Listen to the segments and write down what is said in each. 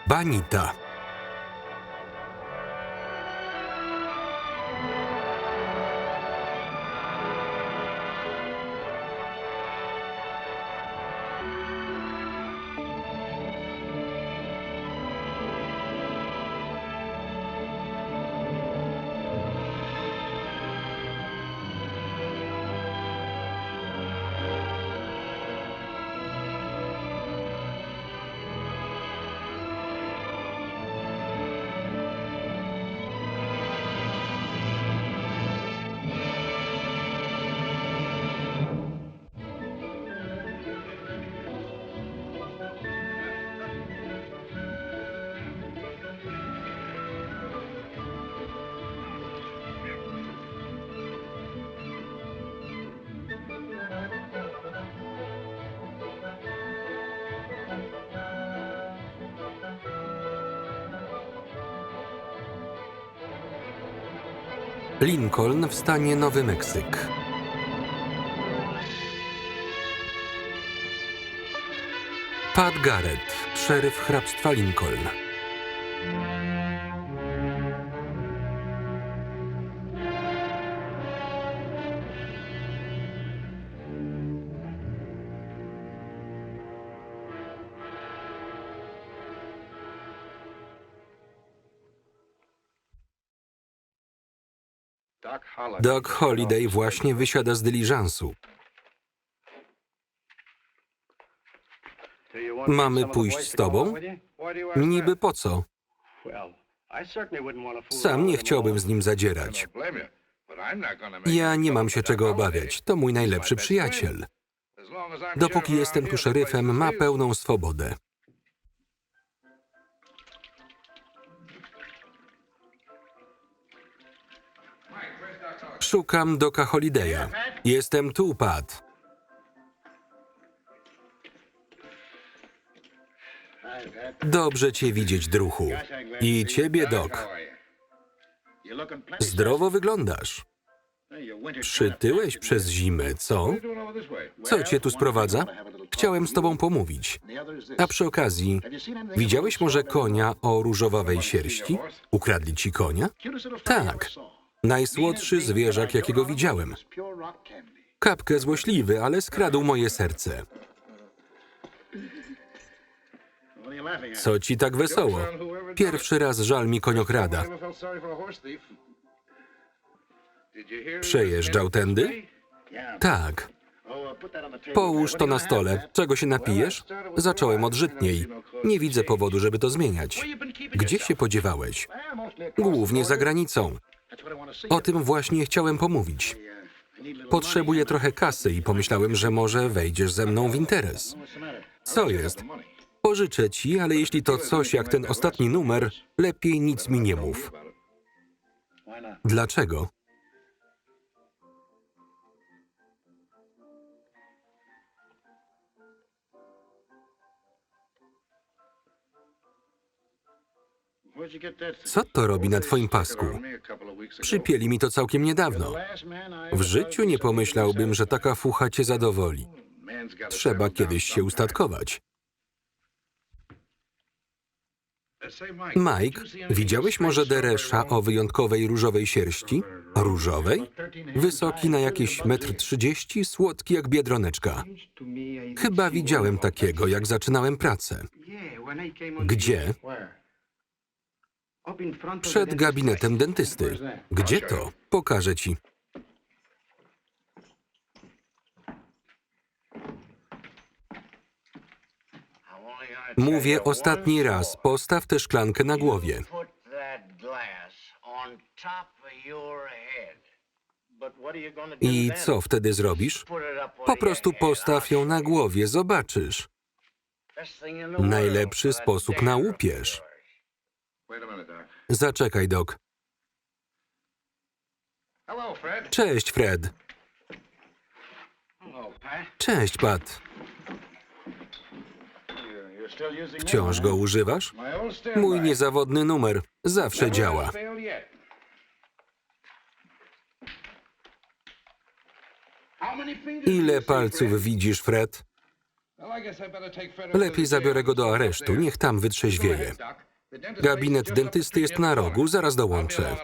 Banita. Lincoln w stanie Nowy Meksyk. Pat Garrett, szeryf hrabstwa Lincoln. Doc Holliday właśnie wysiada z dyliżansu. Mamy pójść z tobą? Niby po co? Sam nie chciałbym z nim zadzierać. Ja nie mam się czego obawiać. To mój najlepszy przyjaciel. Dopóki jestem tu szeryfem, ma pełną swobodę. Szukam Doca Hollidaya. Jestem tu, Pat. Dobrze cię widzieć, druhu. I ciebie, Doc. Zdrowo wyglądasz. Przytyłeś przez zimę, co? Co cię tu sprowadza? Chciałem z tobą pomówić. A przy okazji, widziałeś może konia o różowawej sierści? Ukradli ci konia? Tak. Najsłodszy zwierzak, jakiego widziałem. Kapkę złośliwy, ale skradł moje serce. Co ci tak wesoło? Pierwszy raz żal mi koniokrada. Przejeżdżał tędy? Tak. Połóż to na stole. Czego się napijesz? Zacząłem odżytniej. Nie widzę powodu, żeby to zmieniać. Gdzie się podziewałeś? Głównie za granicą. O tym właśnie chciałem pomówić. Potrzebuję trochę kasy i pomyślałem, że może wejdziesz ze mną w interes. Co jest? Pożyczę ci, ale jeśli to coś jak ten ostatni numer, lepiej nic mi nie mów. Dlaczego? Co to robi na twoim pasku? Przypięli mi to całkiem niedawno. W życiu nie pomyślałbym, że taka fucha cię zadowoli. Trzeba kiedyś się ustatkować. Mike, widziałeś może deresza o wyjątkowej różowej sierści? Różowej? Wysoki na jakieś 1,30 m, słodki jak biedroneczka. Chyba widziałem takiego, jak zaczynałem pracę. Gdzie? Przed gabinetem dentysty. Gdzie to? Pokażę ci. Mówię ostatni raz. Postaw tę szklankę na głowie. I co wtedy zrobisz? Po prostu postaw ją na głowie, zobaczysz. Najlepszy sposób na łupież. Zaczekaj, Doc. Cześć, Fred. Cześć, Pat. Wciąż go używasz? Mój niezawodny numer. Zawsze działa. Ile palców widzisz, Fred? Lepiej zabiorę go do aresztu, niech tam wytrzeźwieje. Gabinet dentysty jest na rogu, zaraz dołączę.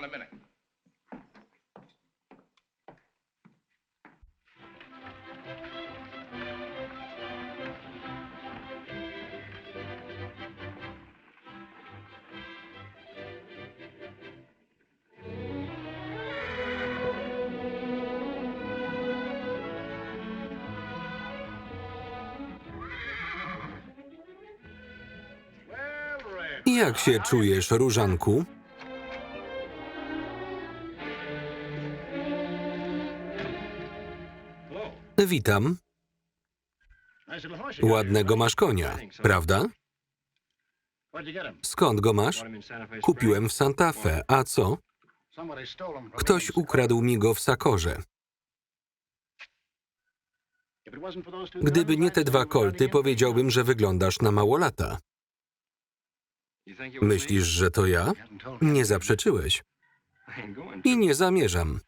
Jak się czujesz, różanku? Witam. Ładnego masz konia, prawda? Skąd go masz? Kupiłem w Santa Fe. A co? Ktoś ukradł mi go w Sakorze. Gdyby nie te 2 kolty, powiedziałbym, że wyglądasz na małolata. Myślisz, że to ja? Nie zaprzeczyłeś. I nie zamierzam.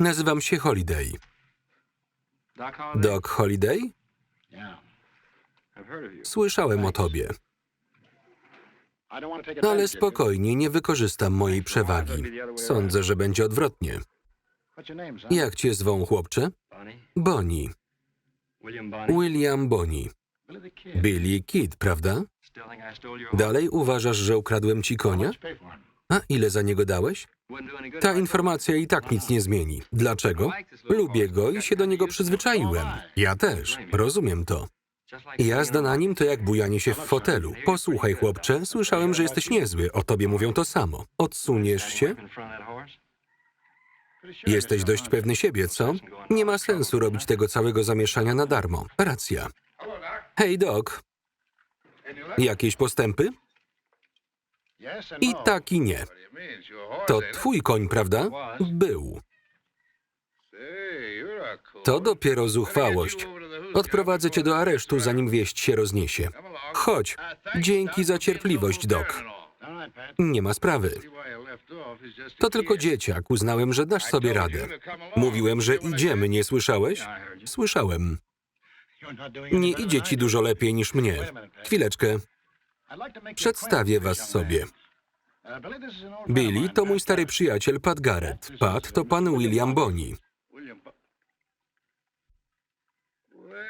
Nazywam się Holiday. Doc Holiday? Słyszałem o tobie. Ale spokojnie, nie wykorzystam mojej przewagi. Sądzę, że będzie odwrotnie. Jak cię zwą, chłopcze? Bonnie. William Bonnie. Billy Kid, prawda? Dalej uważasz, że ukradłem ci konia? A ile za niego dałeś? Ta informacja i tak nic nie zmieni. Dlaczego? Lubię go i się do niego przyzwyczaiłem. Ja też. Rozumiem to. Jazda na nim to jak bujanie się w fotelu. Posłuchaj, chłopcze, słyszałem, że jesteś niezły. O tobie mówią to samo. Odsuniesz się? Jesteś dość pewny siebie, co? Nie ma sensu robić tego całego zamieszania na darmo. Racja. Hej, Doc. Jakieś postępy? I tak, i nie. To twój koń, prawda? Był. To dopiero zuchwałość. Odprowadzę cię do aresztu, zanim wieść się rozniesie. Chodź. Dzięki za cierpliwość, Doc. Nie ma sprawy. To tylko dzieciak. Uznałem, że dasz sobie radę. Mówiłem, że idziemy, nie słyszałeś? Słyszałem. Nie idzie ci dużo lepiej niż mnie. Chwileczkę. Przedstawię was sobie. Billy to mój stary przyjaciel Pat Garrett. Pat to pan William Bonnie.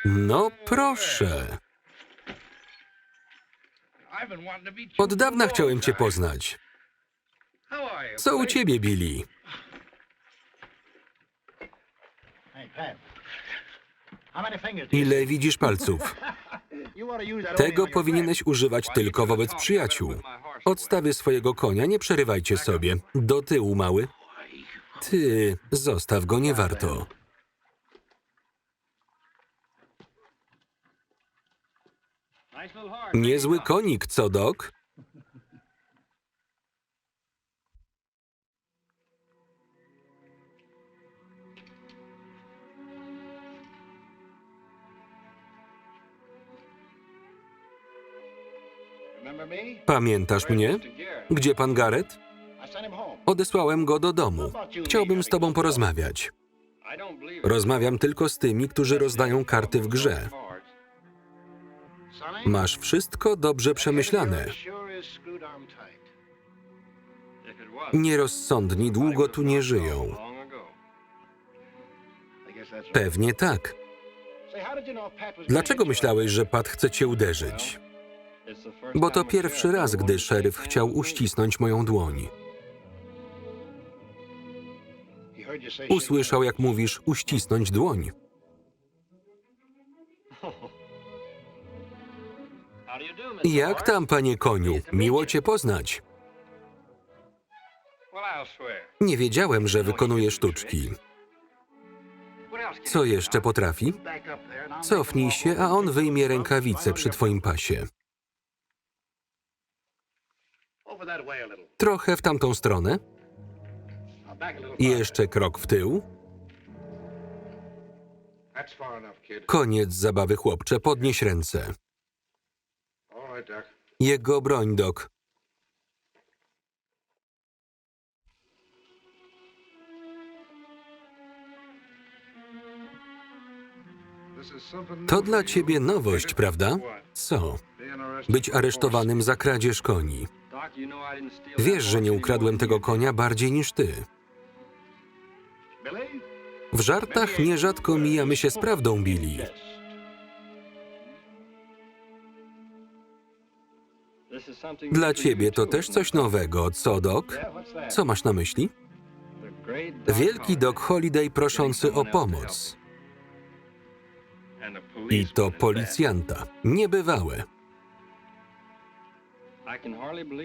No proszę. Od dawna chciałem cię poznać. Co u ciebie, Billy? Ile widzisz palców? Tego powinieneś używać tylko wobec przyjaciół. Odstawy swojego konia, nie przerywajcie sobie. Do tyłu, mały. Ty, zostaw go, nie warto. Niezły konik, co, Doc? Pamiętasz mnie? Gdzie pan Garrett? Odesłałem go do domu. Chciałbym z tobą porozmawiać. Rozmawiam tylko z tymi, którzy rozdają karty w grze. Masz wszystko dobrze przemyślane. Nierozsądni długo tu nie żyją. Pewnie tak. Dlaczego myślałeś, że Pat chce cię uderzyć? Bo to pierwszy raz, gdy szeryf chciał uścisnąć moją dłoń. Usłyszał, jak mówisz, uścisnąć dłoń. Jak tam, panie koniu? Miło cię poznać. Nie wiedziałem, że wykonuje sztuczki. Co jeszcze potrafi? Cofnij się, a on wyjmie rękawice przy twoim pasie. Trochę w tamtą stronę. Jeszcze krok w tył. Koniec zabawy, chłopcze. Podnieś ręce. Jego broń, Doc. To dla ciebie nowość, prawda? Co? Być aresztowanym za kradzież koni. Wiesz, że nie ukradłem tego konia bardziej niż ty. W żartach nierzadko mijamy się z prawdą, Billy. Dla ciebie to też coś nowego, co, Doc? Co masz na myśli? Wielki Doc Holliday proszący o pomoc. I to policjanta. Niebywałe.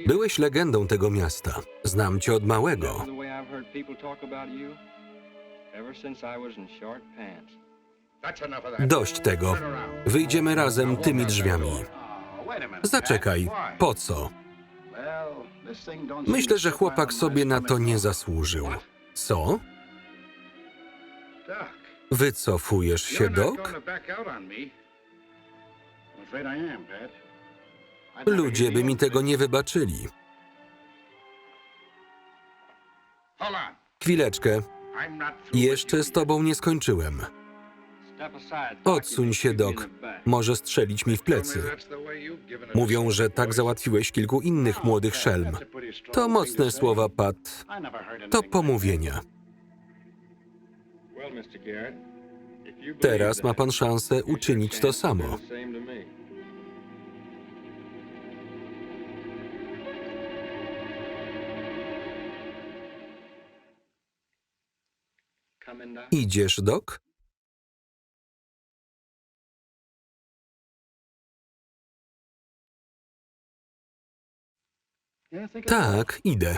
Byłeś legendą tego miasta. Znam cię od małego. Dość tego. Wyjdziemy razem tymi drzwiami. Zaczekaj. Po co? Myślę, że chłopak sobie na to nie zasłużył. Co? Wycofujesz się, Doc? Ludzie by mi tego nie wybaczyli. Chwileczkę. Jeszcze z tobą nie skończyłem. Odsuń się, Doc. Może strzelić mi w plecy. Mówią, że tak załatwiłeś kilku innych młodych szelm. To mocne słowa, Pat. To pomówienia. Teraz ma pan szansę uczynić to samo. Idziesz, Doc? Tak, idę.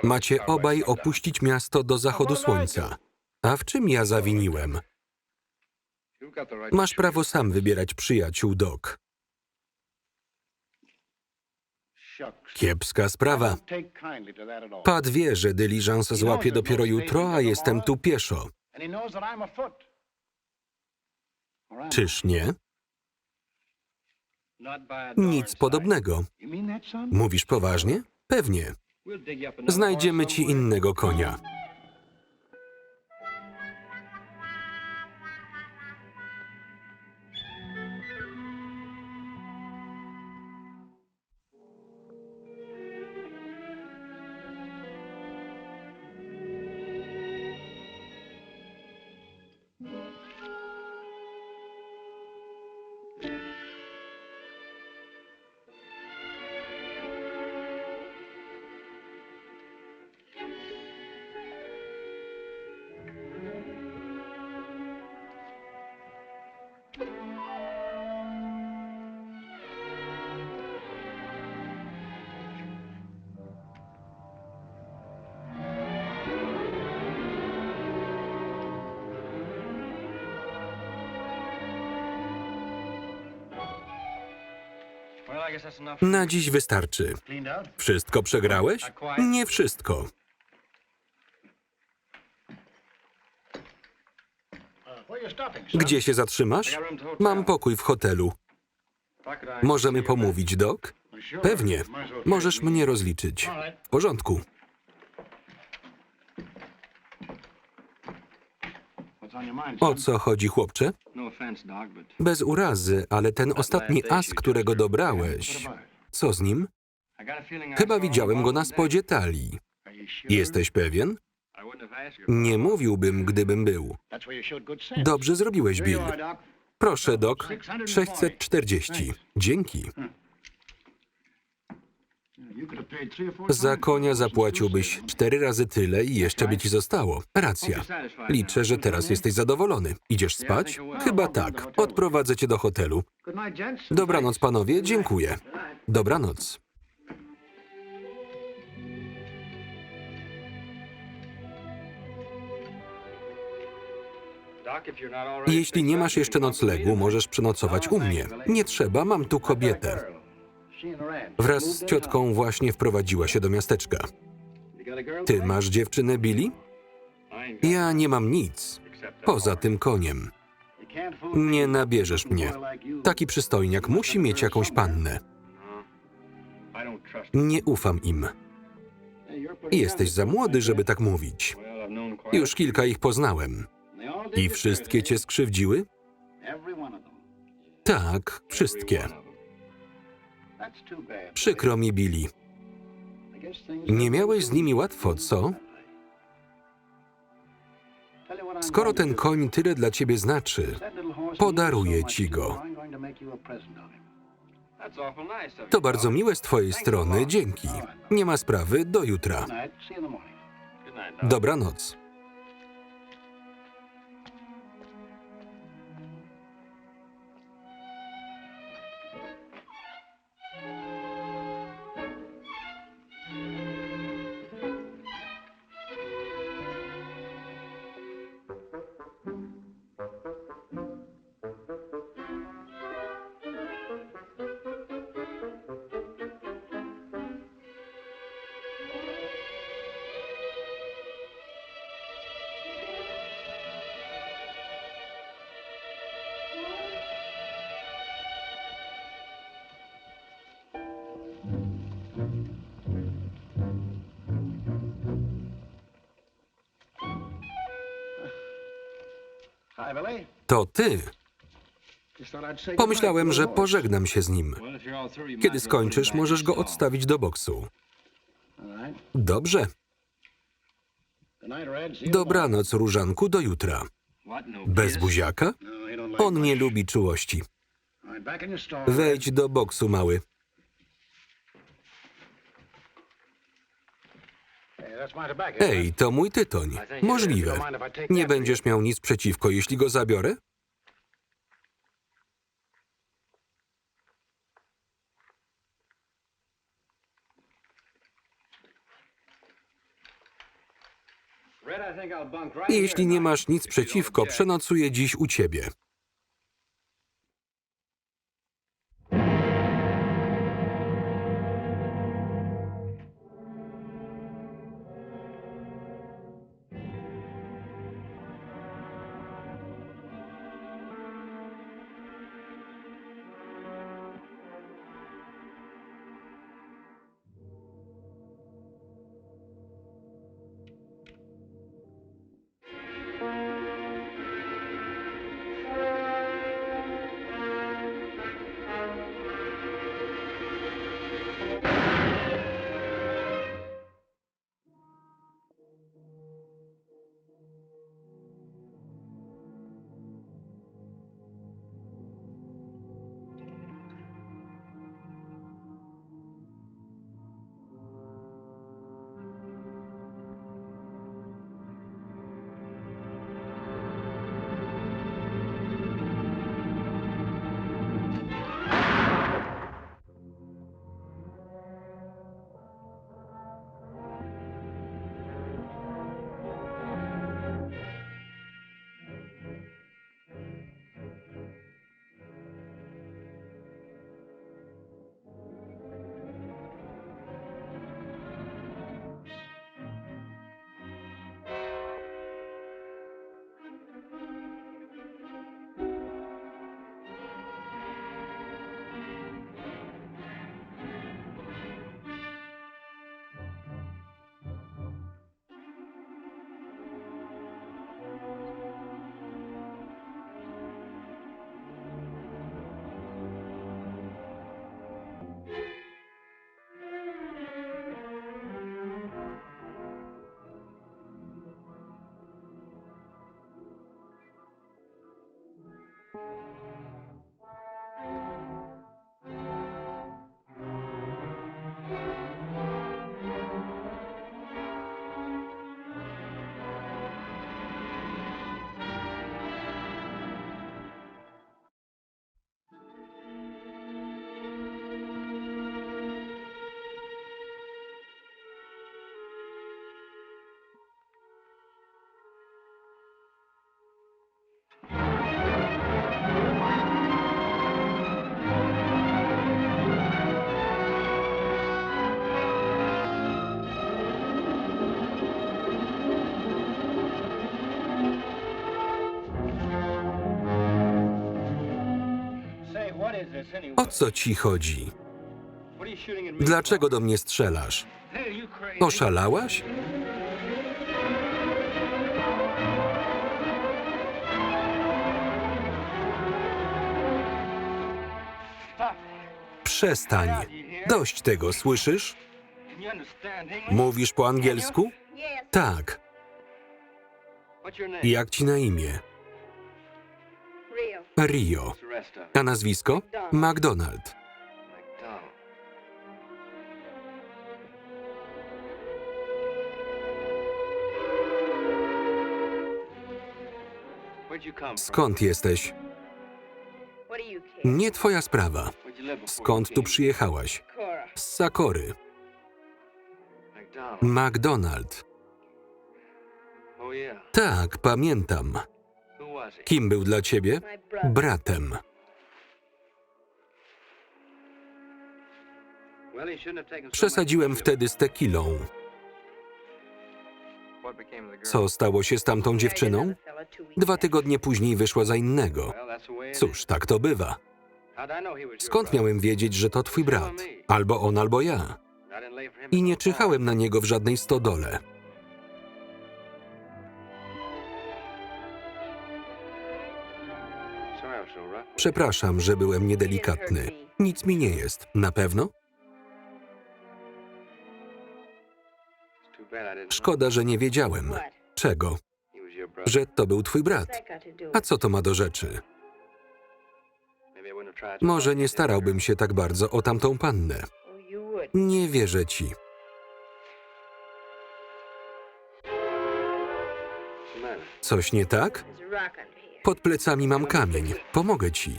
Macie obaj opuścić miasto do zachodu słońca. A w czym ja zawiniłem? Masz prawo sam wybierać przyjaciół, Doc. Kiepska sprawa. Pat wie, że dyliżans złapie dopiero jutro, a jestem tu pieszo. Czyż nie? Nic podobnego. Mówisz poważnie? Pewnie. Znajdziemy ci innego konia. Na dziś wystarczy. Wszystko przegrałeś? Nie wszystko. Gdzie się zatrzymasz? Mam pokój w hotelu. Możemy pomówić, Doc? Pewnie. Możesz mnie rozliczyć. W porządku. O co chodzi, chłopcze? Bez urazy, ale ten ostatni as, którego dobrałeś... Co z nim? Chyba widziałem go na spodzie talii. Jesteś pewien? Nie mówiłbym, gdybym był. Dobrze zrobiłeś, Bill. Proszę, Doc. 640. Dzięki. Za konia zapłaciłbyś 4 razy tyle i jeszcze by ci zostało. Racja. Liczę, że teraz jesteś zadowolony. Idziesz spać? Chyba tak. Odprowadzę cię do hotelu. Dobranoc, panowie. Dziękuję. Dobranoc. Jeśli nie masz jeszcze noclegu, możesz przenocować u mnie. Nie trzeba, mam tu kobietę. Wraz z ciotką właśnie wprowadziła się do miasteczka. Ty masz dziewczynę, Billy? Ja nie mam nic. Poza tym koniem. Nie nabierzesz mnie. Taki przystojniak musi mieć jakąś pannę. Nie ufam im. Jesteś za młody, żeby tak mówić. Już kilka ich poznałem. I wszystkie cię skrzywdziły? Tak, wszystkie. Przykro mi, Billy. Nie miałeś z nimi łatwo, co? Skoro ten koń tyle dla ciebie znaczy, podaruję ci go. To bardzo miłe z twojej strony, dzięki. Nie ma sprawy, do jutra. Dobranoc. To ty. Pomyślałem, że pożegnam się z nim. Kiedy skończysz, możesz go odstawić do boksu. Dobrze. Dobranoc, Różanku, do jutra. Bez buziaka? On nie lubi czułości. Wejdź do boksu, mały. Ej, to mój tytoń. Możliwe. Nie będziesz miał nic przeciwko, jeśli go zabiorę? Jeśli nie masz nic przeciwko, przenocuję dziś u ciebie. O co ci chodzi? Dlaczego do mnie strzelasz? Oszalałaś? Przestań. Dość tego, słyszysz? Mówisz po angielsku? Tak. Jak ci na imię? Rio. A nazwisko? McDonald. Skąd jesteś? Nie twoja sprawa. Skąd tu przyjechałaś? Z Sakory. McDonald. Tak, pamiętam. Kim był dla ciebie? Bratem. Przesadziłem wtedy z tekilą. Co stało się z tamtą dziewczyną? 2 tygodnie później wyszła za innego. Cóż, tak to bywa. Skąd miałem wiedzieć, że to twój brat? Albo on, albo ja. I nie czyhałem na niego w żadnej stodole. Przepraszam, że byłem niedelikatny. Nic mi nie jest. Na pewno? Szkoda, że nie wiedziałem. Czego? Że to był twój brat. A co to ma do rzeczy? Może nie starałbym się tak bardzo o tamtą pannę. Nie wierzę ci. Coś nie tak? Pod plecami mam kamień. Pomogę ci.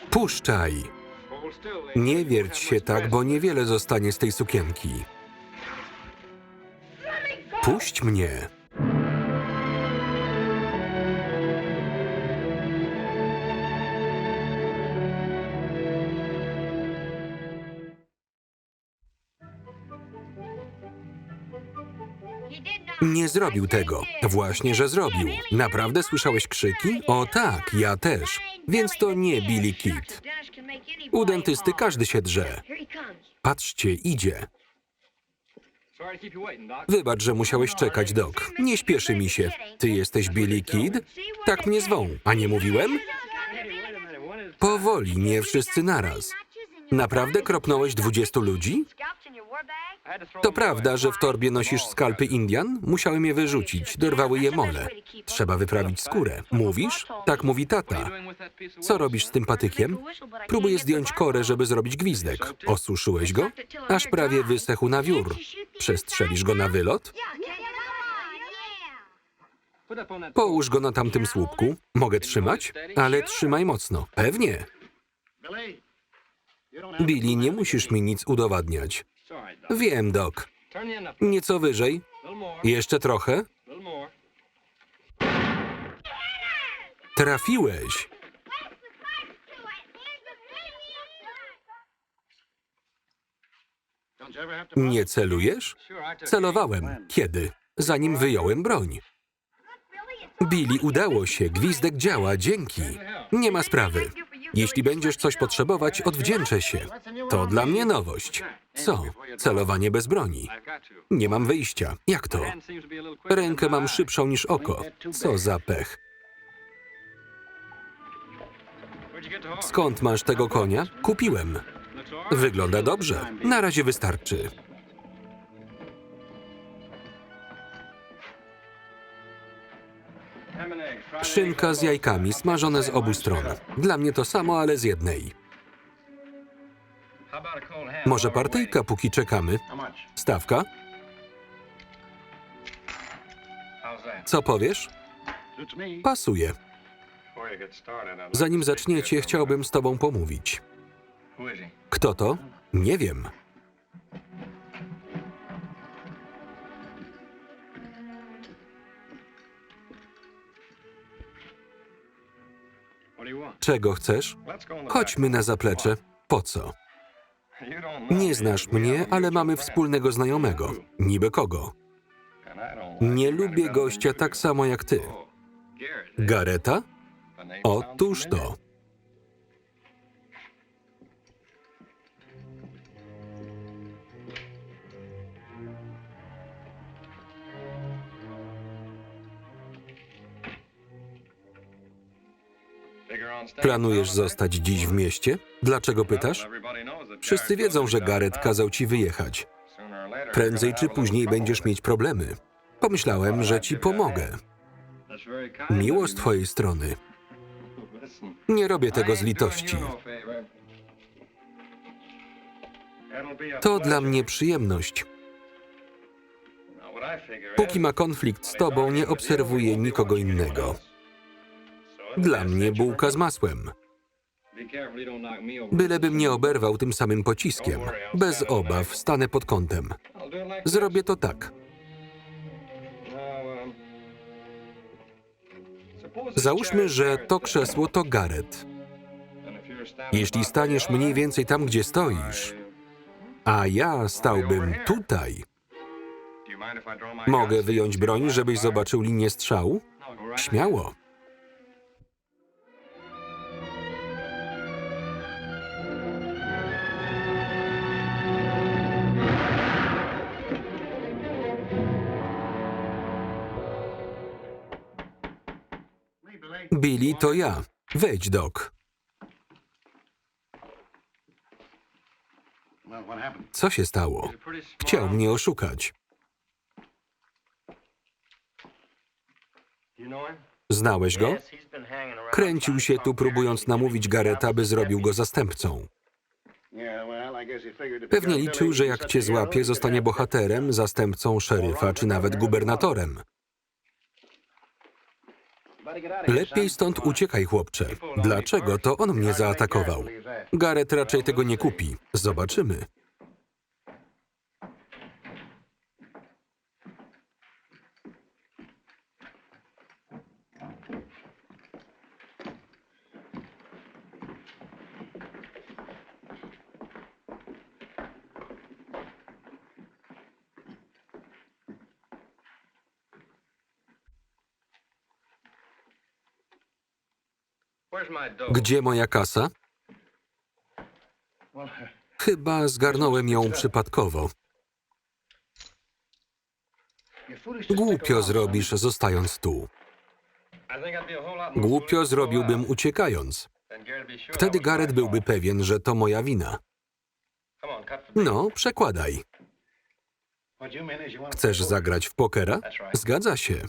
Puszczaj! Nie wierć się tak, bo niewiele zostanie z tej sukienki. Puść mnie! Nie zrobił tego. Właśnie, że zrobił. Naprawdę słyszałeś krzyki? O tak, ja też. Więc to nie Billy Kid. U dentysty każdy się drze. Patrzcie, idzie. Wybacz, że musiałeś czekać, Doc. Nie śpieszy mi się. Ty jesteś Billy Kid? Tak mnie zwą, a nie mówiłem? Powoli, nie wszyscy naraz. Naprawdę kropnąłeś 20 ludzi? To prawda, że w torbie nosisz skalpy Indian? Musiałem je wyrzucić, dorwały je mole. Trzeba wyprawić skórę. Mówisz? Tak mówi tata. Co robisz z tym patykiem? Próbuję zdjąć korę, żeby zrobić gwizdek. Osuszyłeś go? Aż prawie wysechł na wiór. Przestrzelisz go na wylot? Połóż go na tamtym słupku. Mogę trzymać? Ale trzymaj mocno. Pewnie. Billy, nie musisz mi nic udowadniać. Wiem, Doc. Nieco wyżej. Jeszcze trochę. Trafiłeś. Nie celujesz? Celowałem. Kiedy? Zanim wyjąłem broń. Billy, udało się. Gwizdek działa. Dzięki. Nie ma sprawy. Jeśli będziesz coś potrzebować, odwdzięczę się. To dla mnie nowość. Co? Celowanie bez broni. Nie mam wyjścia. Jak to? Rękę mam szybszą niż oko. Co za pech. Skąd masz tego konia? Kupiłem. Wygląda dobrze. Na razie wystarczy. Szynka z jajkami, smażone z obu stron. Dla mnie to samo, ale z jednej. Może partyjka, póki czekamy? Stawka? Co powiesz? Pasuje. Zanim zaczniecie, chciałbym z tobą pomówić. Kto to? Nie wiem. Czego chcesz? Chodźmy na zaplecze. Po co? Nie znasz mnie, ale mamy wspólnego znajomego. Niby kogo? Nie lubię gościa tak samo jak ty. Gareta? Otóż to. Planujesz zostać dziś w mieście? Dlaczego pytasz? Wszyscy wiedzą, że Gareth kazał ci wyjechać. Prędzej czy później będziesz mieć problemy. Pomyślałem, że ci pomogę. Miło z twojej strony. Nie robię tego z litości. To dla mnie przyjemność. Póki ma konflikt z tobą, nie obserwuję nikogo innego. Dla mnie bułka z masłem. Bylebym nie oberwał tym samym pociskiem. Bez obaw stanę pod kątem. Zrobię to tak. Załóżmy, że to krzesło to Gareth. Jeśli staniesz mniej więcej tam, gdzie stoisz, a ja stałbym tutaj, mogę wyjąć broń, żebyś zobaczył linię strzału? Śmiało. Billy, to ja. Wejdź, Doc. Co się stało? Chciał mnie oszukać. Znałeś go? Kręcił się tu, próbując namówić Garetha, by zrobił go zastępcą. Pewnie liczył, że jak cię złapie, zostanie bohaterem, zastępcą szeryfa czy nawet gubernatorem. Lepiej stąd uciekaj, chłopcze. Dlaczego to on mnie zaatakował? Gareth raczej tego nie kupi. Zobaczymy. Gdzie moja kasa? Chyba zgarnąłem ją przypadkowo. Głupio zrobisz, zostając tu. Głupio zrobiłbym, uciekając. Wtedy Gareth byłby pewien, że to moja wina. No, przekładaj. Chcesz zagrać w pokera? Zgadza się.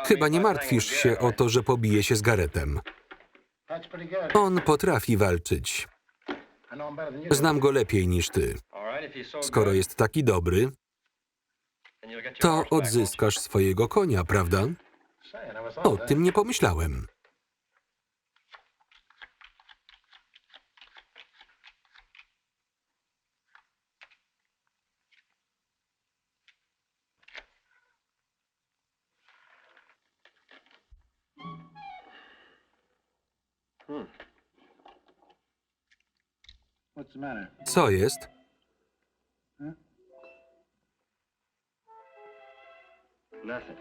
Chyba nie martwisz się o to, że pobije się z Garethem. On potrafi walczyć. Znam go lepiej niż ty. Skoro jest taki dobry, to odzyskasz swojego konia, prawda? O tym nie pomyślałem. Co jest?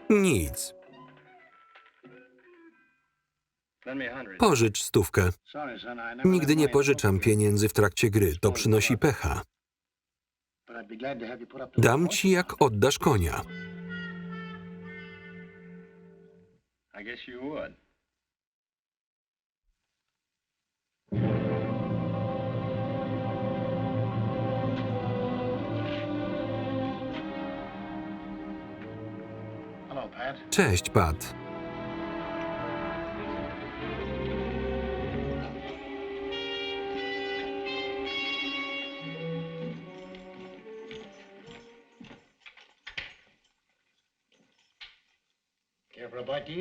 Nic. Pożycz 100. Nigdy nie pożyczam pieniędzy w trakcie gry. To przynosi pecha. Dam ci, jak oddasz konia. Cześć, Pat.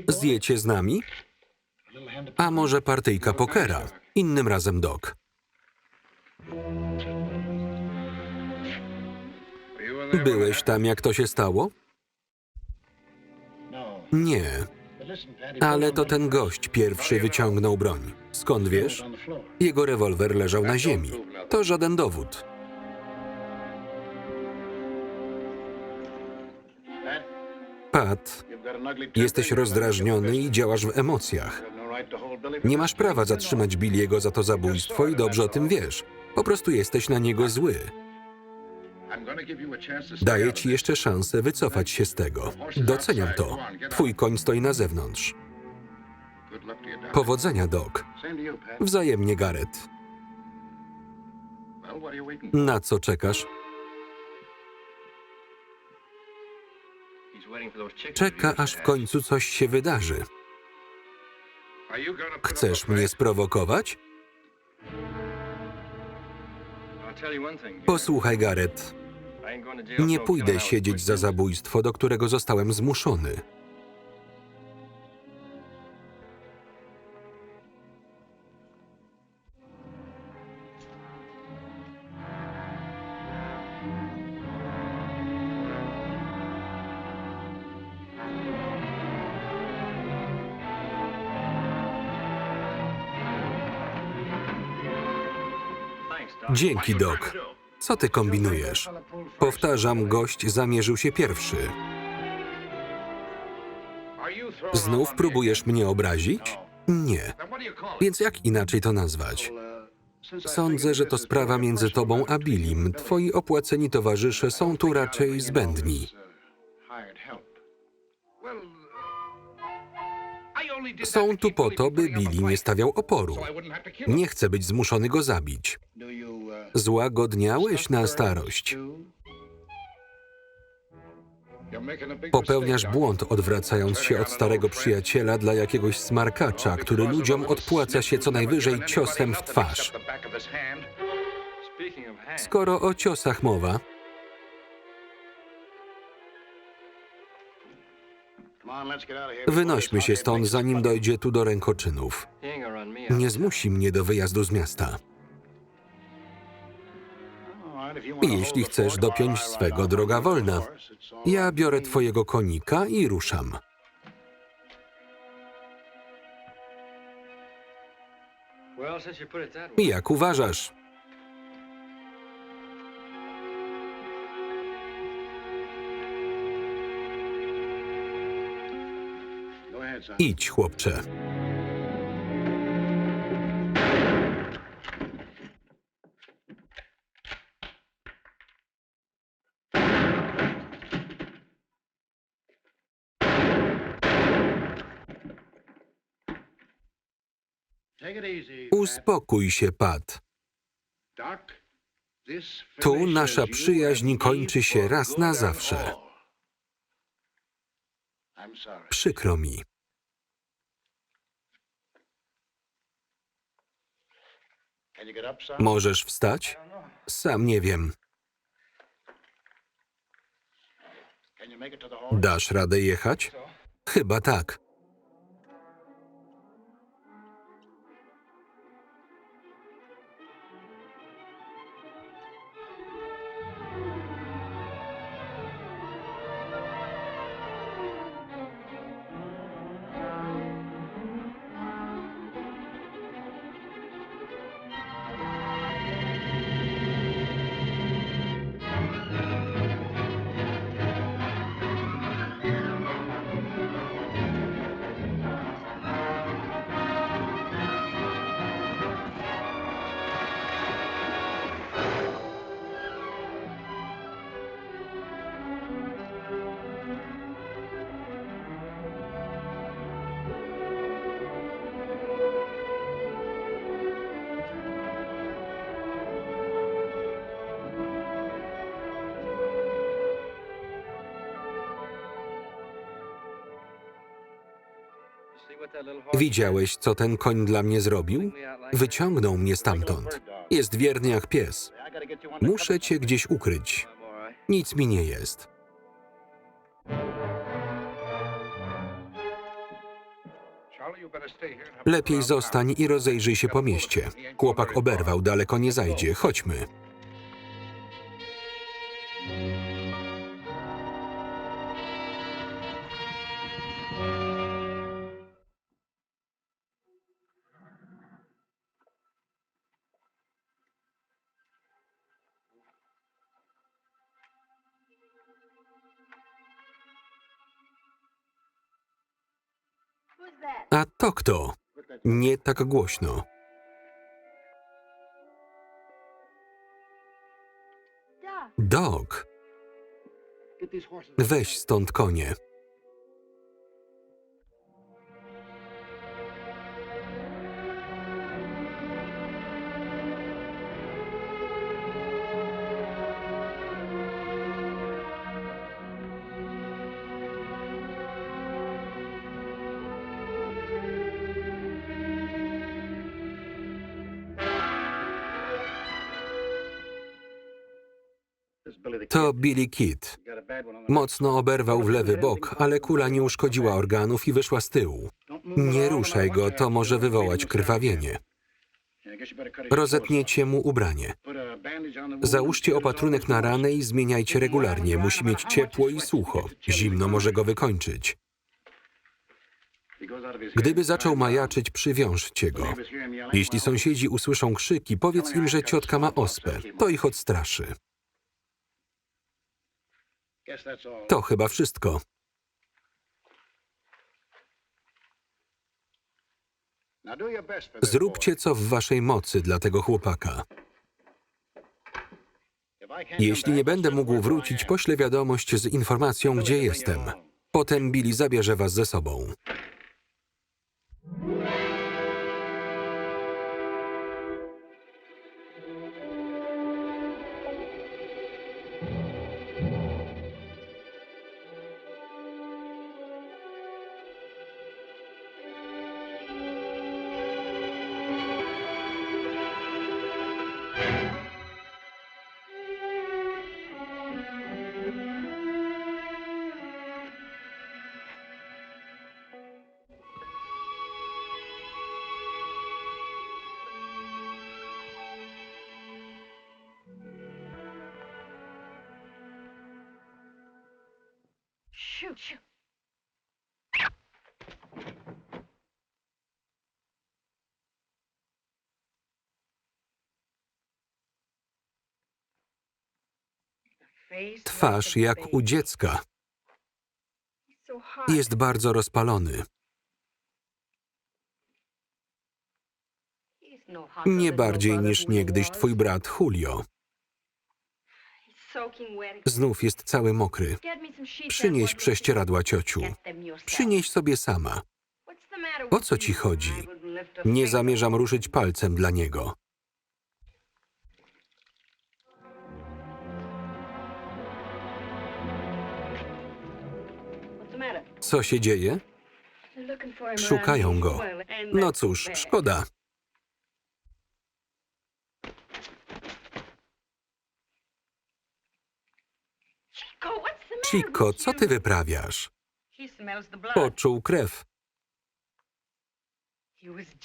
Zjecie z nami? A może partyjka pokera? Innym razem, Doc. Byłeś tam, jak to się stało? Nie. Ale to ten gość pierwszy wyciągnął broń. Skąd wiesz? Jego rewolwer leżał na ziemi. To żaden dowód. Pat, jesteś rozdrażniony i działasz w emocjach. Nie masz prawa zatrzymać Billiego za to zabójstwo i dobrze o tym wiesz. Po prostu jesteś na niego zły. Daję ci jeszcze szansę wycofać się z tego. Doceniam to. Twój koń stoi na zewnątrz. Powodzenia, Doc. Wzajemnie, Garrett. Na co czekasz? Czeka, aż w końcu coś się wydarzy. Chcesz mnie sprowokować? Posłuchaj, Garrett. Nie pójdę siedzieć za zabójstwo, do którego zostałem zmuszony. Dzięki, Doc. Co ty kombinujesz? Powtarzam, gość zamierzył się pierwszy. Znów próbujesz mnie obrazić? Nie. Więc jak inaczej to nazwać? Sądzę, że to sprawa między tobą a Billim. Twoi opłaceni towarzysze są tu raczej zbędni. Są tu po to, by Billy nie stawiał oporu. Nie chcę być zmuszony go zabić. Złagodniałeś na starość. Popełniasz błąd, odwracając się od starego przyjaciela dla jakiegoś smarkacza, który ludziom odpłaca się co najwyżej ciosem w twarz. Skoro o ciosach mowa, wynośmy się stąd, zanim dojdzie tu do rękoczynów. Nie zmusi mnie do wyjazdu z miasta. Jeśli chcesz dopiąć swego, droga wolna. Ja biorę twojego konika i ruszam. Jak uważasz? Idź, chłopcze. Uspokój się, Pat. Tu nasza przyjaźń kończy się raz na zawsze. Przykro mi. Możesz wstać? Sam nie wiem. Dasz radę jechać? Chyba tak. Widziałeś, co ten koń dla mnie zrobił? Wyciągnął mnie stamtąd. Jest wierny jak pies. Muszę cię gdzieś ukryć. Nic mi nie jest. Lepiej zostań i rozejrzyj się po mieście. Chłopak oberwał, daleko nie zajdzie. Chodźmy. A to kto? Nie tak głośno. Dog. Weź stąd konie. To Billy Kid. Mocno oberwał w lewy bok, ale kula nie uszkodziła organów i wyszła z tyłu. Nie ruszaj go, to może wywołać krwawienie. Rozetniecie mu ubranie. Załóżcie opatrunek na ranę i zmieniajcie regularnie. Musi mieć ciepło i sucho. Zimno może go wykończyć. Gdyby zaczął majaczyć, przywiążcie go. Jeśli sąsiedzi usłyszą krzyki, powiedz im, że ciotka ma ospę. To ich odstraszy. To chyba wszystko. Zróbcie co w waszej mocy dla tego chłopaka. Jeśli nie będę mógł wrócić, poślę wiadomość z informacją, gdzie jestem. Potem Billy zabierze was ze sobą. Twarz jak u dziecka. Jest bardzo rozpalony. Nie bardziej niż niegdyś twój brat Julio. Znów jest cały mokry. Przynieś prześcieradła, ciociu. Przynieś sobie sama. O co ci chodzi? Nie zamierzam ruszyć palcem dla niego. Co się dzieje? Szukają go. No cóż, szkoda. Chico, co ty wyprawiasz? Poczuł krew.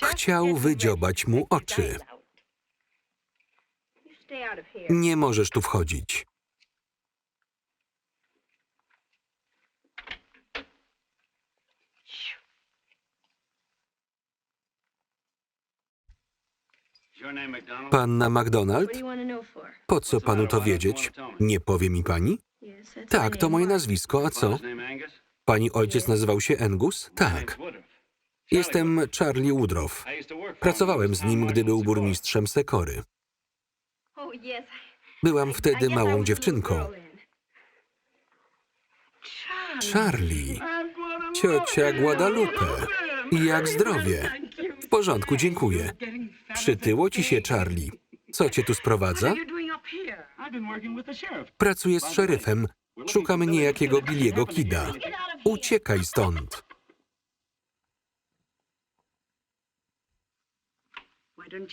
Chciał wydziobać mu oczy. Nie możesz tu wchodzić. Panna McDonald? Po co panu to wiedzieć? Nie powie mi pani? Tak, to moje nazwisko, a co? Pani ojciec nazywał się Angus? Tak. Jestem Charlie Woodruff. Pracowałem z nim, gdy był burmistrzem Sekory. Byłam wtedy małą dziewczynką. Charlie, ciocia Guadalupe. Jak zdrowie? W porządku, dziękuję. Przytyło ci się, Charlie. Co cię tu sprowadza? Pracuję z szeryfem. Szukamy niejakiego Billy'ego Kida. Uciekaj stąd.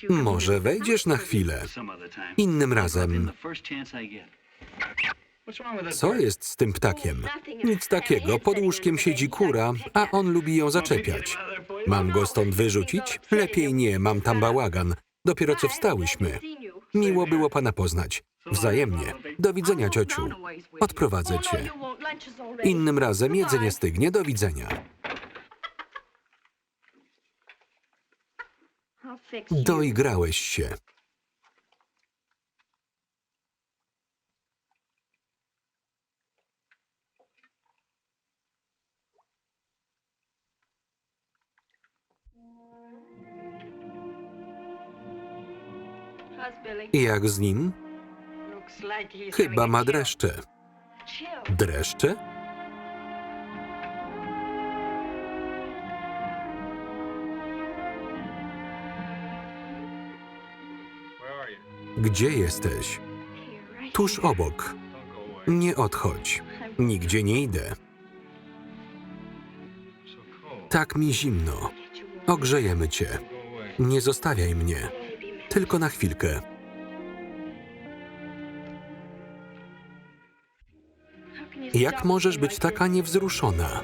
Może wejdziesz na chwilę. Innym razem. Co jest z tym ptakiem? Nic takiego. Pod łóżkiem siedzi kura, a on lubi ją zaczepiać. Mam go stąd wyrzucić? Lepiej nie, mam tam bałagan. Dopiero co wstałyśmy. Miło było pana poznać. Wzajemnie. Do widzenia, ciociu. Odprowadzę cię. Innym razem jedzenie stygnie. Do widzenia. Doigrałeś się. Jak z nim? Chyba ma dreszcze. Dreszcze? Gdzie jesteś? Tuż obok. Nie odchodź. Nigdzie nie idę. Tak mi zimno. Ogrzejemy cię. Nie zostawiaj mnie. Tylko na chwilkę. Jak możesz być taka niewzruszona?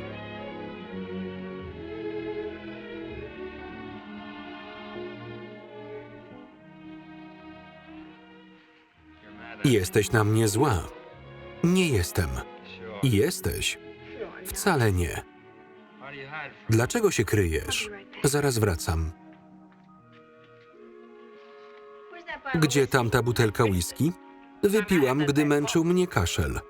Jesteś na mnie zła. Nie jestem. Jesteś. Wcale nie. Dlaczego się kryjesz? Zaraz wracam. Gdzie tamta butelka whisky? Wypiłam, gdy męczył mnie kaszel.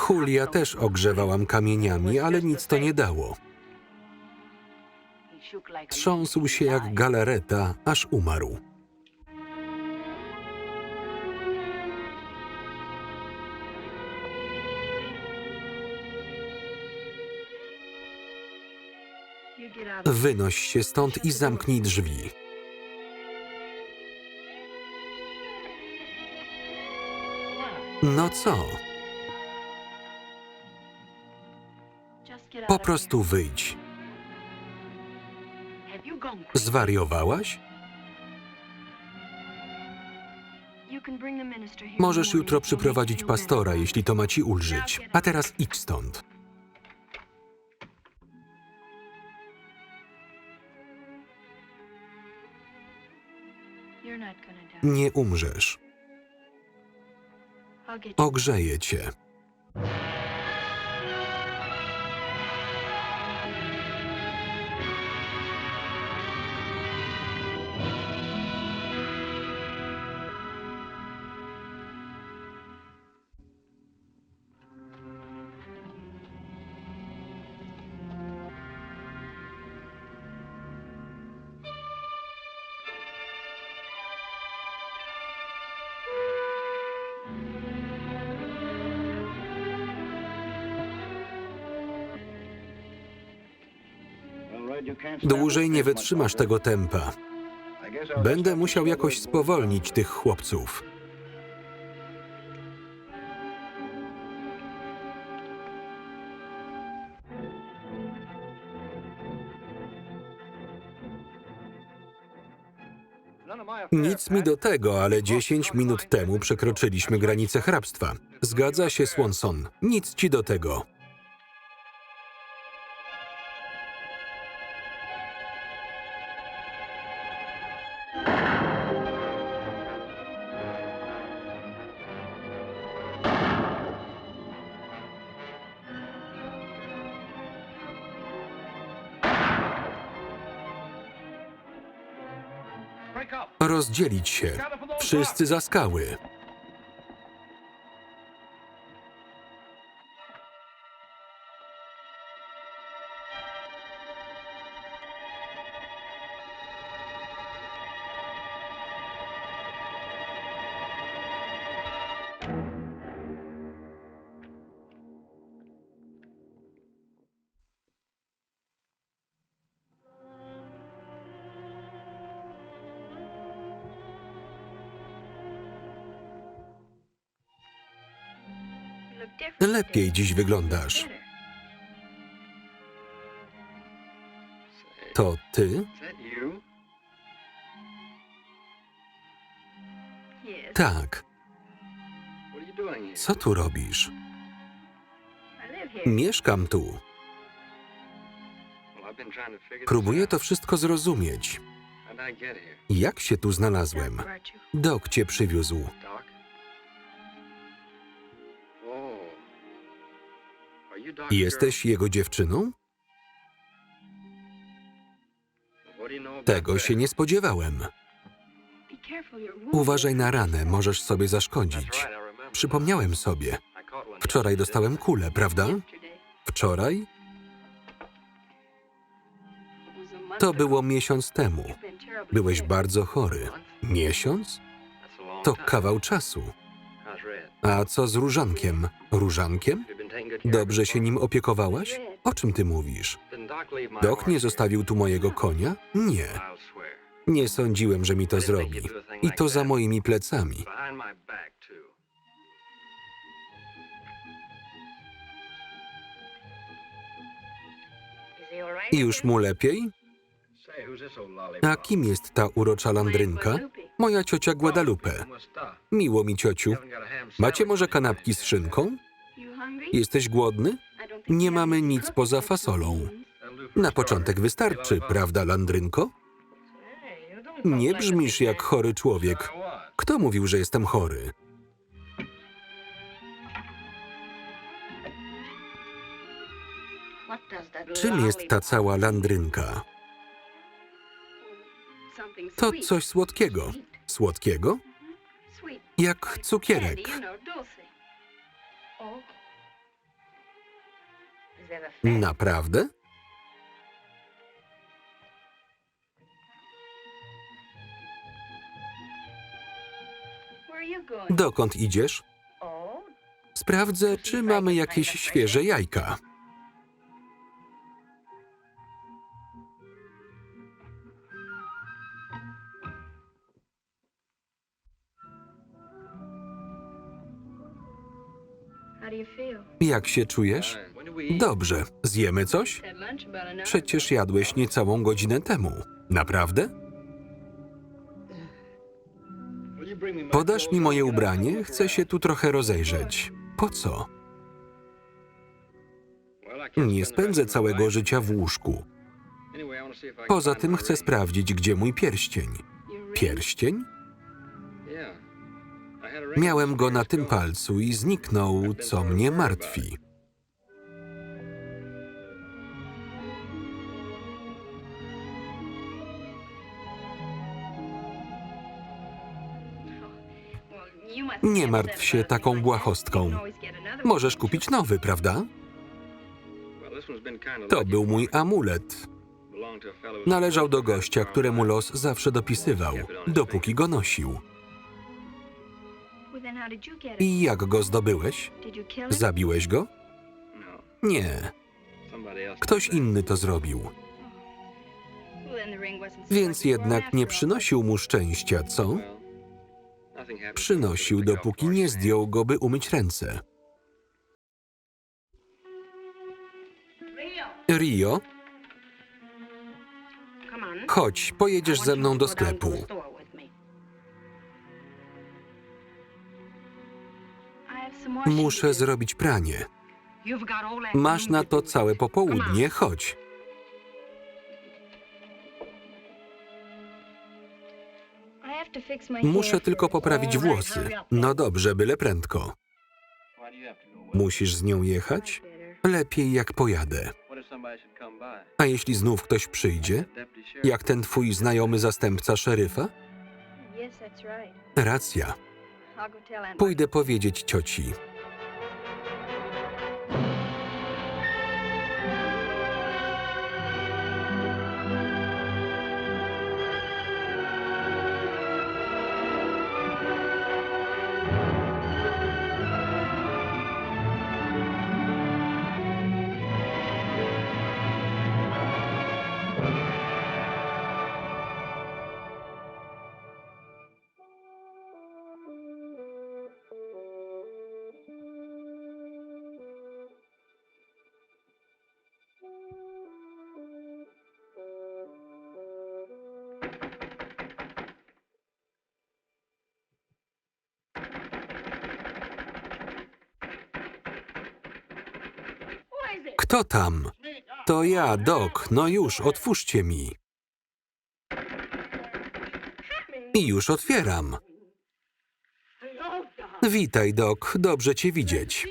Julia też ogrzewałam kamieniami, ale nic to nie dało. Trząsł się jak galareta, aż umarł. Wynoś się stąd i zamknij drzwi. No co? Po prostu wyjdź. Zwariowałaś? Możesz jutro przyprowadzić pastora, jeśli to ma ci ulżyć. A teraz idź stąd. Nie umrzesz. Ogrzeję cię. Dłużej nie wytrzymasz tego tempa. Będę musiał jakoś spowolnić tych chłopców. Nic mi do tego, ale 10 minut temu przekroczyliśmy granicę hrabstwa. Zgadza się, Swanson. Nic ci do tego. Rozdzielić się. Wszyscy za skały. Lepiej dziś wyglądasz. To ty? Tak. Co tu robisz? Mieszkam tu. Próbuję to wszystko zrozumieć. Jak się tu znalazłem? Doc cię przywiózł. Jesteś jego dziewczyną? Tego się nie spodziewałem. Uważaj na ranę, możesz sobie zaszkodzić. Przypomniałem sobie. Wczoraj dostałem kulę, prawda? Wczoraj? To było miesiąc temu. Byłeś bardzo chory. Miesiąc? To kawał czasu. A co z Różankiem? Różankiem? Dobrze się nim opiekowałaś? O czym ty mówisz? Doc nie zostawił tu mojego konia? Nie. Nie sądziłem, że mi to zrobi. I to za moimi plecami. Już mu lepiej? A kim jest ta urocza landrynka? Moja ciocia Guadalupe. Miło mi, ciociu. Macie może kanapki z szynką? Jesteś głodny? Nie mamy nic poza fasolą. Na początek wystarczy, prawda, landrynko? Nie brzmisz jak chory człowiek. Kto mówił, że jestem chory? Czym jest ta cała landrynka? To coś słodkiego. Słodkiego? Jak cukierek. Naprawdę? Dokąd idziesz? Sprawdzę, czy mamy jakieś świeże jajka. Jak się czujesz? Dobrze. Zjemy coś? Przecież jadłeś niecałą godzinę temu. Naprawdę? Podasz mi moje ubranie? Chcę się tu trochę rozejrzeć. Po co? Nie spędzę całego życia w łóżku. Poza tym chcę sprawdzić, gdzie mój pierścień. Pierścień? Miałem go na tym palcu i zniknął, co mnie martwi. Nie martw się taką błahostką. Możesz kupić nowy, prawda? To był mój amulet. Należał do gościa, któremu los zawsze dopisywał, dopóki go nosił. I jak go zdobyłeś? Zabiłeś go? Nie. Ktoś inny to zrobił. Więc jednak nie przynosił mu szczęścia, co? Przynosił, dopóki nie zdjął go, by umyć ręce. Rio? Chodź, pojedziesz ze mną do sklepu. Muszę zrobić pranie. Masz na to całe popołudnie, chodź. Muszę tylko poprawić włosy. No dobrze, byle prędko. Musisz z nią jechać? Lepiej jak pojadę. A jeśli znów ktoś przyjdzie? Jak ten twój znajomy zastępca szeryfa? Racja. Pójdę powiedzieć cioci. Kto tam? To ja, Doc. No już, otwórzcie mi. I już otwieram. Witaj, Doc. Dobrze cię widzieć.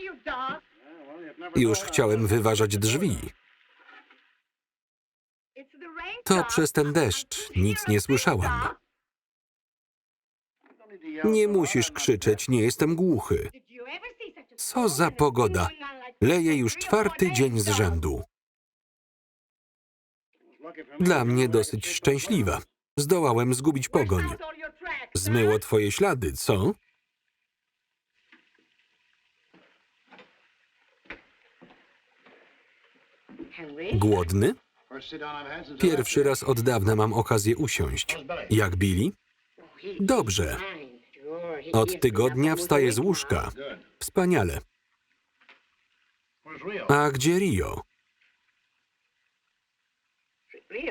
Już chciałem wyważać drzwi. To przez ten deszcz. Nic nie słyszałam. Nie musisz krzyczeć, nie jestem głuchy. Co za pogoda. Leje już 4. dzień z rzędu. Dla mnie dosyć szczęśliwa. Zdołałem zgubić pogoń. Zmyło twoje ślady, co? Głodny? Pierwszy raz od dawna mam okazję usiąść. Jak Billy? Dobrze. Od tygodnia wstaje z łóżka. Wspaniale. A gdzie Rio?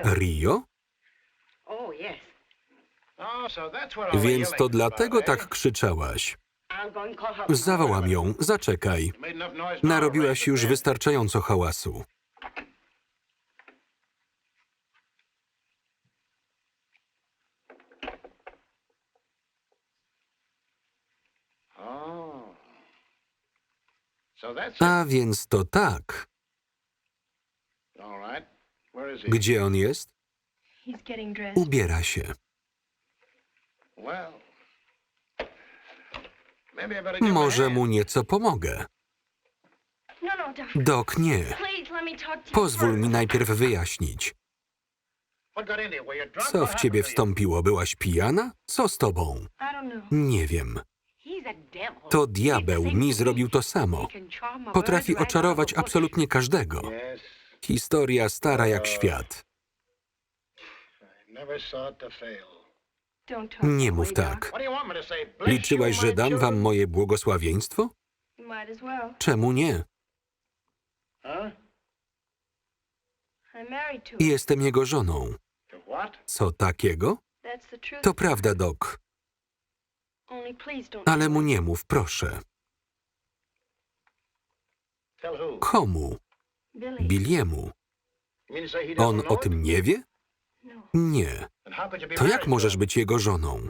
Rio? Więc to dlatego tak krzyczałaś. Zawołam ją, zaczekaj. Narobiłaś już wystarczająco hałasu. A więc to tak. Gdzie on jest? Ubiera się. Może mu nieco pomogę. Doc, nie. Pozwól mi najpierw wyjaśnić. Co w ciebie wstąpiło? Byłaś pijana? Co z tobą? Nie wiem. To diabeł mi zrobił to samo. Potrafi oczarować absolutnie każdego. Historia stara jak świat. Nie mów tak. Liczyłaś, że dam wam moje błogosławieństwo? Czemu nie? Jestem jego żoną. Co takiego? To prawda, Doc. Ale mu nie mów, proszę. Komu? Billiemu. On o tym nie wie? Nie. To jak możesz być jego żoną?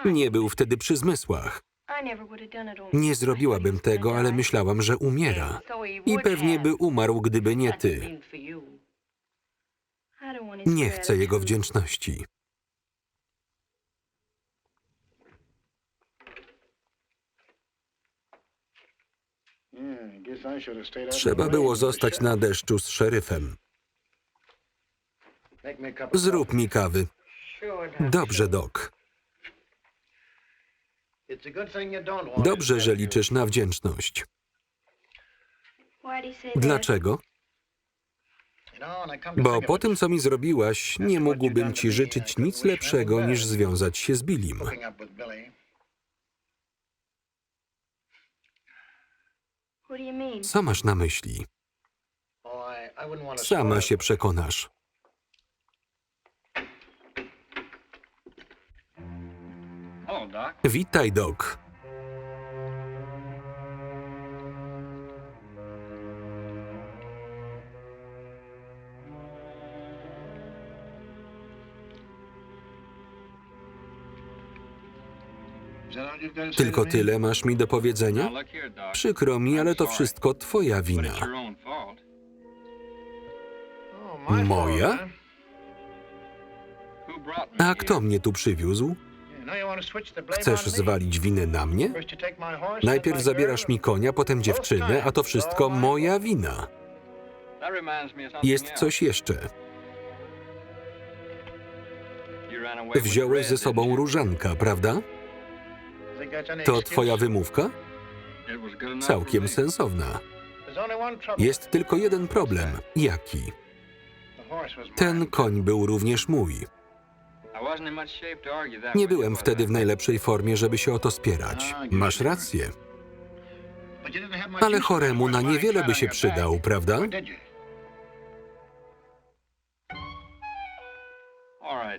Nie był wtedy przy zmysłach. Nie zrobiłabym tego, ale myślałam, że umiera. I pewnie by umarł, gdyby nie ty. Nie chcę jego wdzięczności. Trzeba było zostać na deszczu z szeryfem. Zrób mi kawy. Dobrze, Doc. Dobrze, że liczysz na wdzięczność. Dlaczego? Bo po tym, co mi zrobiłaś, nie mógłbym ci życzyć nic lepszego, niż związać się z Billym. Co masz na myśli? Sama się przekonasz. Witaj, Doc. Tylko tyle masz mi do powiedzenia? Przykro mi, ale to wszystko twoja wina. Moja? A kto mnie tu przywiózł? Chcesz zwalić winę na mnie? Najpierw zabierasz mi konia, potem dziewczynę, a to wszystko moja wina. Jest coś jeszcze. Wziąłeś ze sobą różanka, prawda? To twoja wymówka? Całkiem sensowna. Jest tylko jeden problem. Jaki? Ten koń był również mój. Nie byłem wtedy w najlepszej formie, żeby się o to spierać. Masz rację. Ale choremu na niewiele by się przydał, prawda?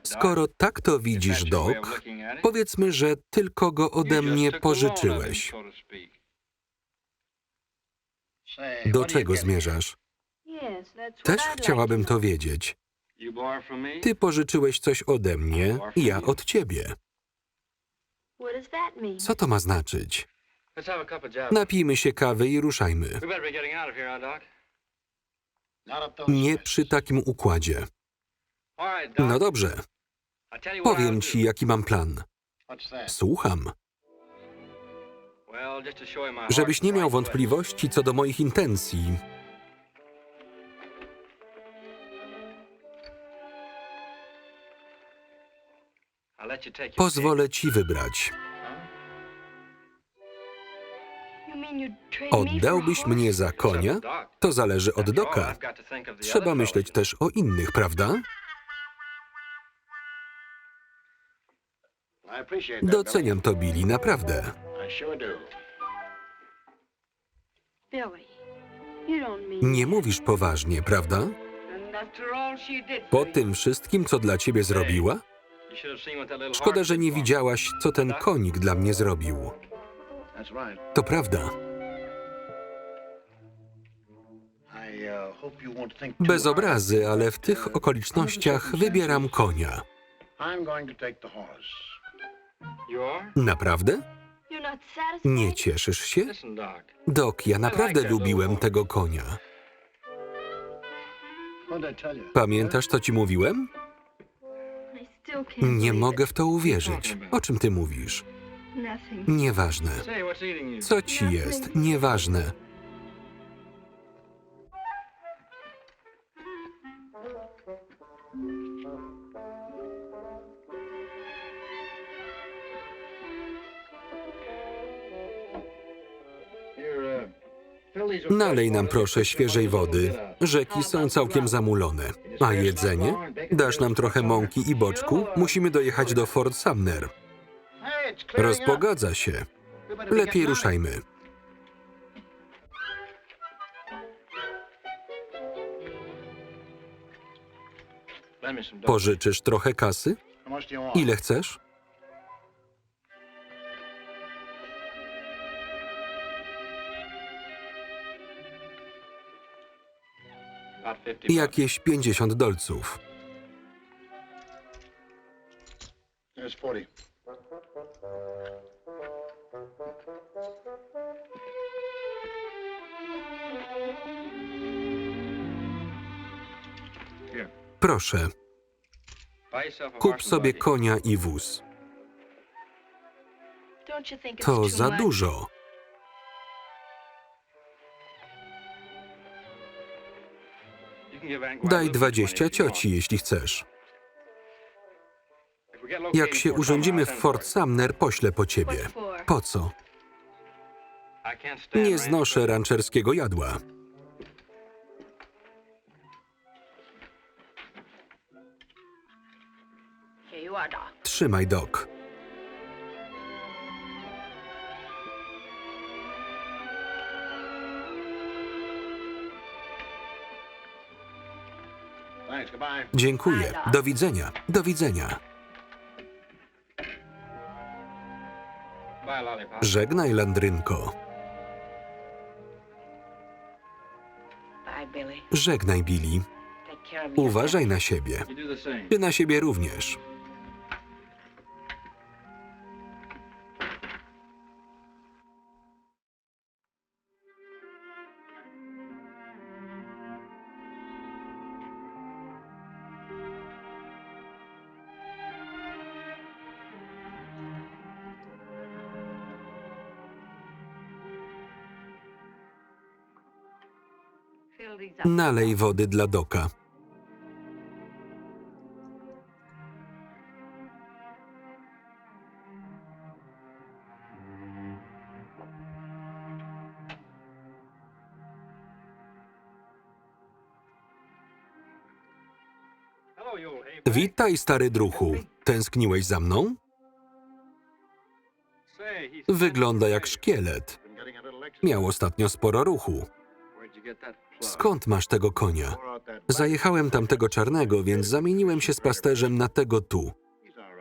Skoro tak to widzisz, Doc, powiedzmy, że tylko go ode mnie pożyczyłeś. Do czego zmierzasz? Też chciałabym to wiedzieć. Ty pożyczyłeś coś ode mnie, ja od ciebie. Co to ma znaczyć? Napijmy się kawy i ruszajmy. Nie przy takim układzie. No dobrze. Powiem ci, jaki mam plan. Słucham. Żebyś nie miał wątpliwości co do moich intencji. Pozwolę ci wybrać. Oddałbyś mnie za konia? To zależy od Doka. Trzeba myśleć też o innych, prawda? Doceniam to, Billy, naprawdę. Nie mówisz poważnie, prawda? Po tym wszystkim, co dla ciebie zrobiła? Szkoda, że nie widziałaś, co ten konik dla mnie zrobił. To prawda. Bez obrazy, ale w tych okolicznościach wybieram konia. Naprawdę? Nie cieszysz się? Doc, ja naprawdę lubiłem tego konia. Pamiętasz, co ci mówiłem? Nie mogę w to uwierzyć. O czym ty mówisz? Nieważne. Co ci jest? Nieważne. Nalej nam proszę świeżej wody. Rzeki są całkiem zamulone. A jedzenie? Dasz nam trochę mąki i boczku? Musimy dojechać do Fort Sumner. Rozpogadza się. Lepiej ruszajmy. Pożyczysz trochę kasy? Ile chcesz? Jakieś 50 dolców. Proszę. Kup sobie konia i wóz. To za dużo. Daj 20 cioci, jeśli chcesz. Jak się urządzimy w Fort Sumner, poślę po ciebie. Po co? Nie znoszę rancherskiego jadła. Trzymaj, Doc. Dziękuję. Do widzenia. Do widzenia. Żegnaj, landrynko. Żegnaj, Billy. Uważaj na siebie. Ty na siebie również. Nalej wody dla Doka. Witaj, stary druhu. Tęskniłeś za mną? Wygląda jak szkielet. Miał ostatnio sporo ruchu. Skąd masz tego konia? Zajechałem tamtego czarnego, więc zamieniłem się z pasterzem na tego tu.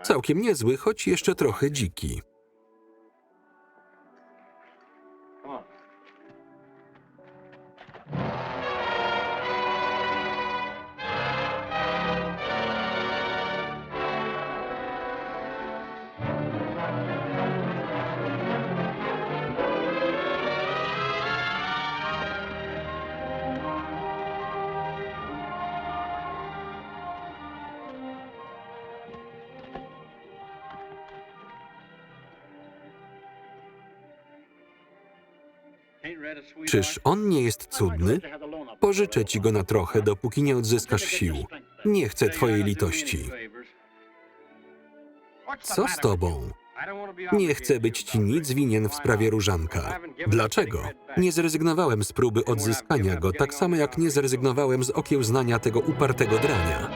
Całkiem niezły, choć jeszcze trochę dziki. Czyż on nie jest cudny? Pożyczę ci go na trochę, dopóki nie odzyskasz sił. Nie chcę twojej litości. Co z tobą? Nie chcę być ci nic winien w sprawie różanka. Dlaczego? Nie zrezygnowałem z próby odzyskania go, tak samo jak nie zrezygnowałem z okiełznania tego upartego drania.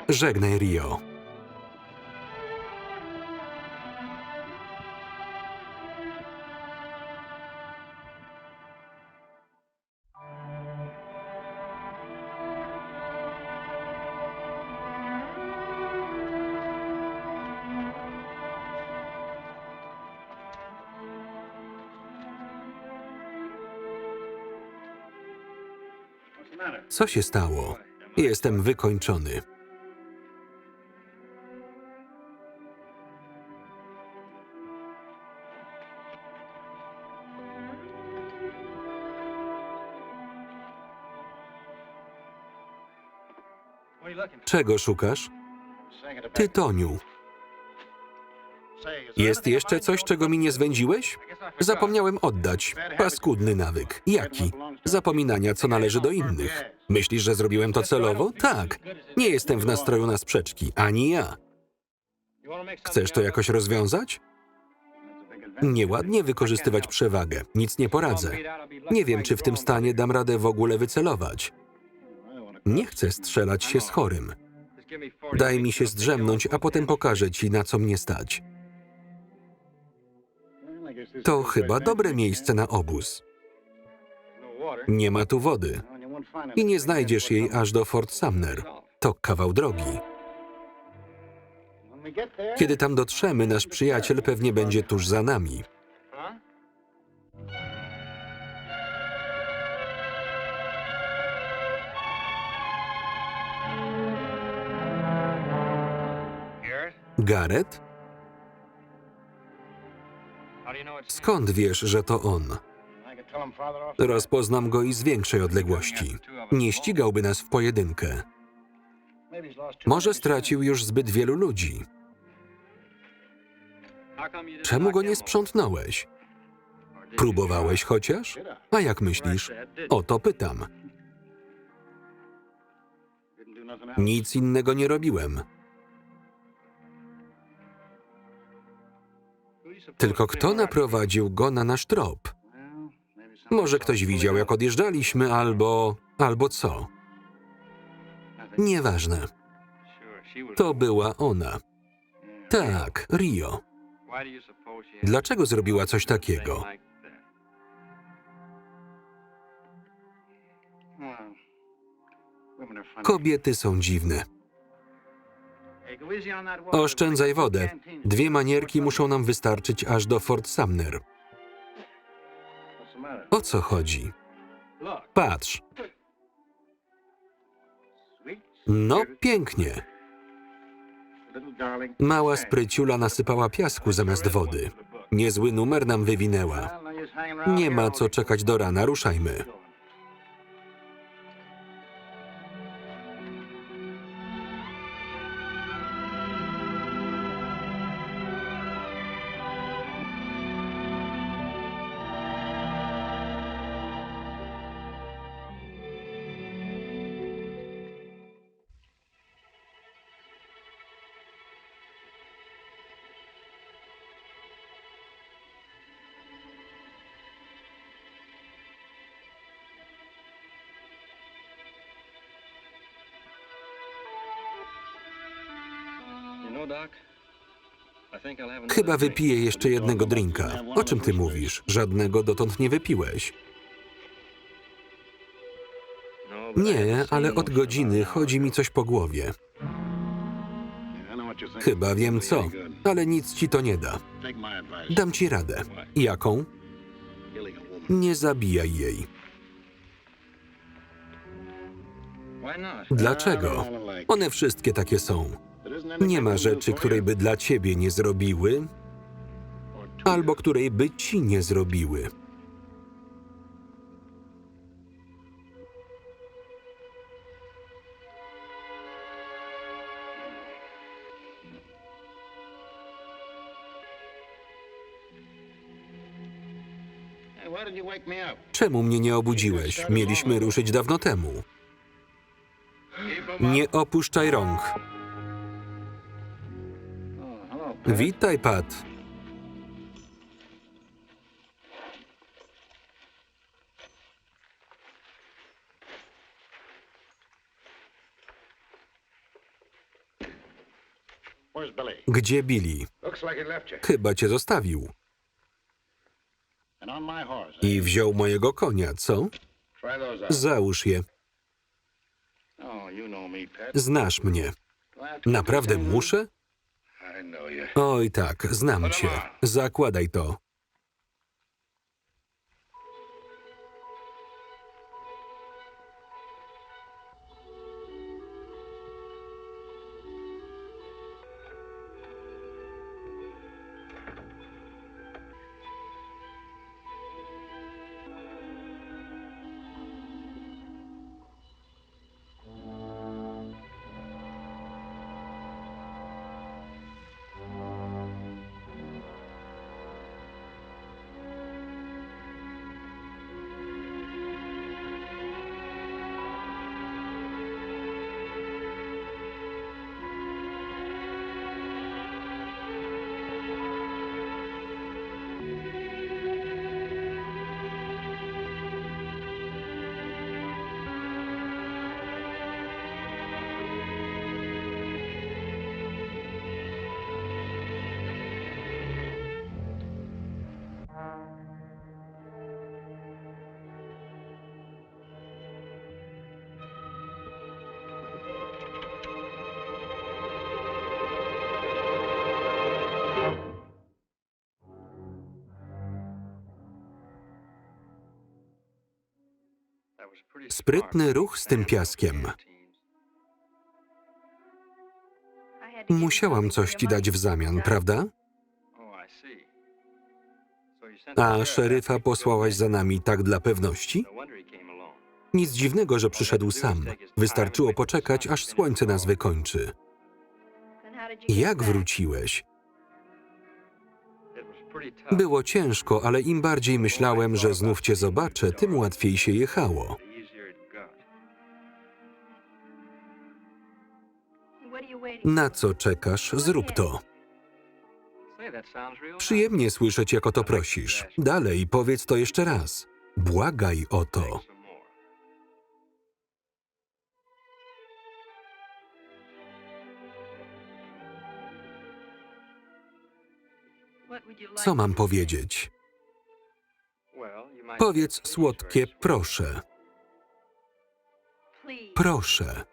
Żegnaj, Rio. Co się stało? Jestem wykończony. Czego szukasz? Tytoniu. Jest jeszcze coś, czego mi nie zwędziłeś? Zapomniałem oddać. Paskudny nawyk. Jaki? Zapominania, co należy do innych. Myślisz, że zrobiłem to celowo? Tak. Nie jestem w nastroju na sprzeczki. Ani ja. Chcesz to jakoś rozwiązać? Nieładnie wykorzystywać przewagę. Nic nie poradzę. Nie wiem, czy w tym stanie dam radę w ogóle wycelować. Nie chcę strzelać się z chorym. Daj mi się zdrzemnąć, a potem pokażę ci, na co mnie stać. To chyba dobre miejsce na obóz. Nie ma tu wody. I nie znajdziesz jej aż do Fort Sumner. To kawał drogi. Kiedy tam dotrzemy, nasz przyjaciel pewnie będzie tuż za nami. Garrett? Skąd wiesz, że to on? Rozpoznam go i z większej odległości. Nie ścigałby nas w pojedynkę. Może stracił już zbyt wielu ludzi. Czemu go nie sprzątnąłeś? Próbowałeś chociaż? A jak myślisz? O to pytam. Nic innego nie robiłem. Tylko kto naprowadził go na nasz trop? Może ktoś widział, jak odjeżdżaliśmy, albo co? Nieważne. To była ona. Tak, Rio. Dlaczego zrobiła coś takiego? Kobiety są dziwne. Oszczędzaj wodę. 2 manierki muszą nam wystarczyć aż do Fort Sumner. O co chodzi? Patrz. No, pięknie. Mała spryciula nasypała piasku zamiast wody. Niezły numer nam wywinęła. Nie ma co czekać do rana, ruszajmy. Chyba wypiję jeszcze jednego drinka. O czym ty mówisz? Żadnego dotąd nie wypiłeś. Nie, ale od godziny chodzi mi coś po głowie. Chyba wiem co, ale nic ci to nie da. Dam ci radę. Jaką? Nie zabijaj jej. Dlaczego? One wszystkie takie są. Nie ma rzeczy, której by dla ciebie nie zrobiły, albo której by ci nie zrobiły. Czemu mnie nie obudziłeś? Mieliśmy ruszyć dawno temu. Nie opuszczaj rąk. Witaj, Pat. Gdzie Billy? Chyba cię zostawił. I wziął mojego konia, co? Załóż je. Znasz mnie. Naprawdę muszę? Oj tak, znam cię. Zakładaj to. Sprytny ruch z tym piaskiem. Musiałam coś ci dać w zamian, prawda? A szeryfa posłałaś za nami tak dla pewności? Nic dziwnego, że przyszedł sam. Wystarczyło poczekać, aż słońce nas wykończy. Jak wróciłeś? Było ciężko, ale im bardziej myślałem, że znów cię zobaczę, tym łatwiej się jechało. Na co czekasz? Zrób to. Przyjemnie słyszeć, jak o to prosisz. Dalej, powiedz to jeszcze raz. Błagaj o to. Co mam powiedzieć? Powiedz słodkie proszę. Proszę.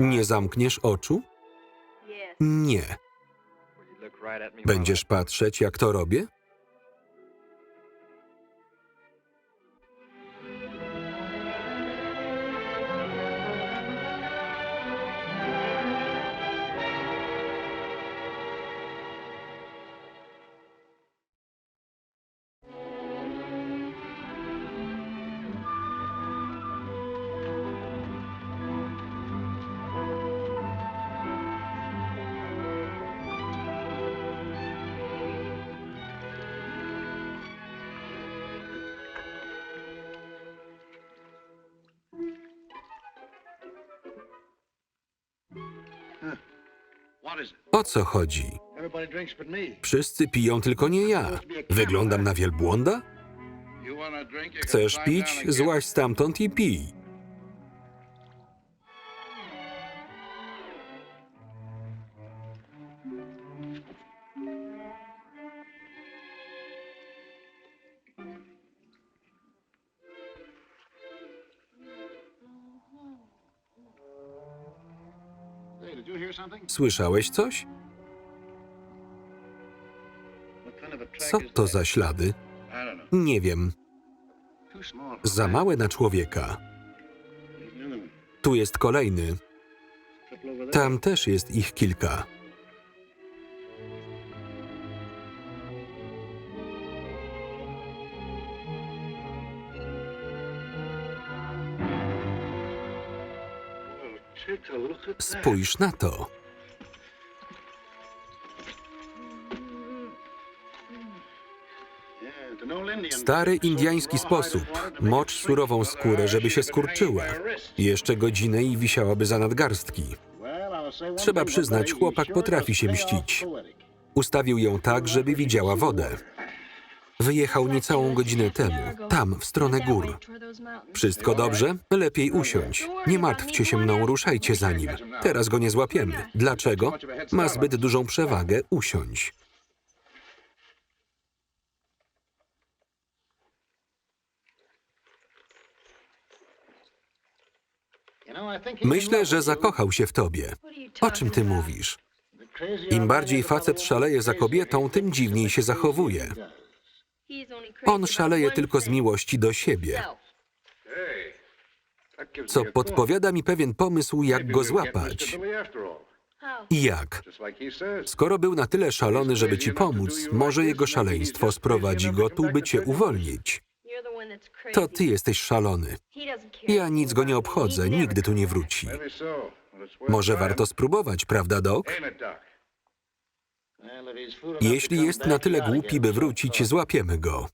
Nie zamkniesz oczu? Nie. Będziesz patrzeć, jak to robię? O co chodzi? Wszyscy piją, tylko nie ja. Wyglądam na wielbłąda? Chcesz pić? Złaź stamtąd i pij. Słyszałeś coś? Co to za ślady? Nie wiem. Za małe na człowieka. Tu jest kolejny. Tam też jest ich kilka. Spójrz na to. Stary indyjski sposób. Mocz surową skórę, żeby się skurczyła. Jeszcze godzinę i wisiałaby za nadgarstki. Trzeba przyznać, chłopak potrafi się mścić. Ustawił ją tak, żeby widziała wodę. Wyjechał niecałą godzinę temu, tam, w stronę gór. Wszystko dobrze? Lepiej usiądź. Nie martwcie się mną, ruszajcie za nim. Teraz go nie złapiemy. Dlaczego? Ma zbyt dużą przewagę, usiądź. Myślę, że zakochał się w tobie. O czym ty mówisz? Im bardziej facet szaleje za kobietą, tym dziwniej się zachowuje. On szaleje tylko z miłości do siebie, co podpowiada mi pewien pomysł, jak go złapać. Jak? Skoro był na tyle szalony, żeby ci pomóc, może jego szaleństwo sprowadzi go tu, by cię uwolnić. To ty jesteś szalony. Ja nic go nie obchodzę, nigdy tu nie wróci. Może warto spróbować, prawda, Doc? Jeśli jest na tyle głupi, by wrócić, złapiemy go.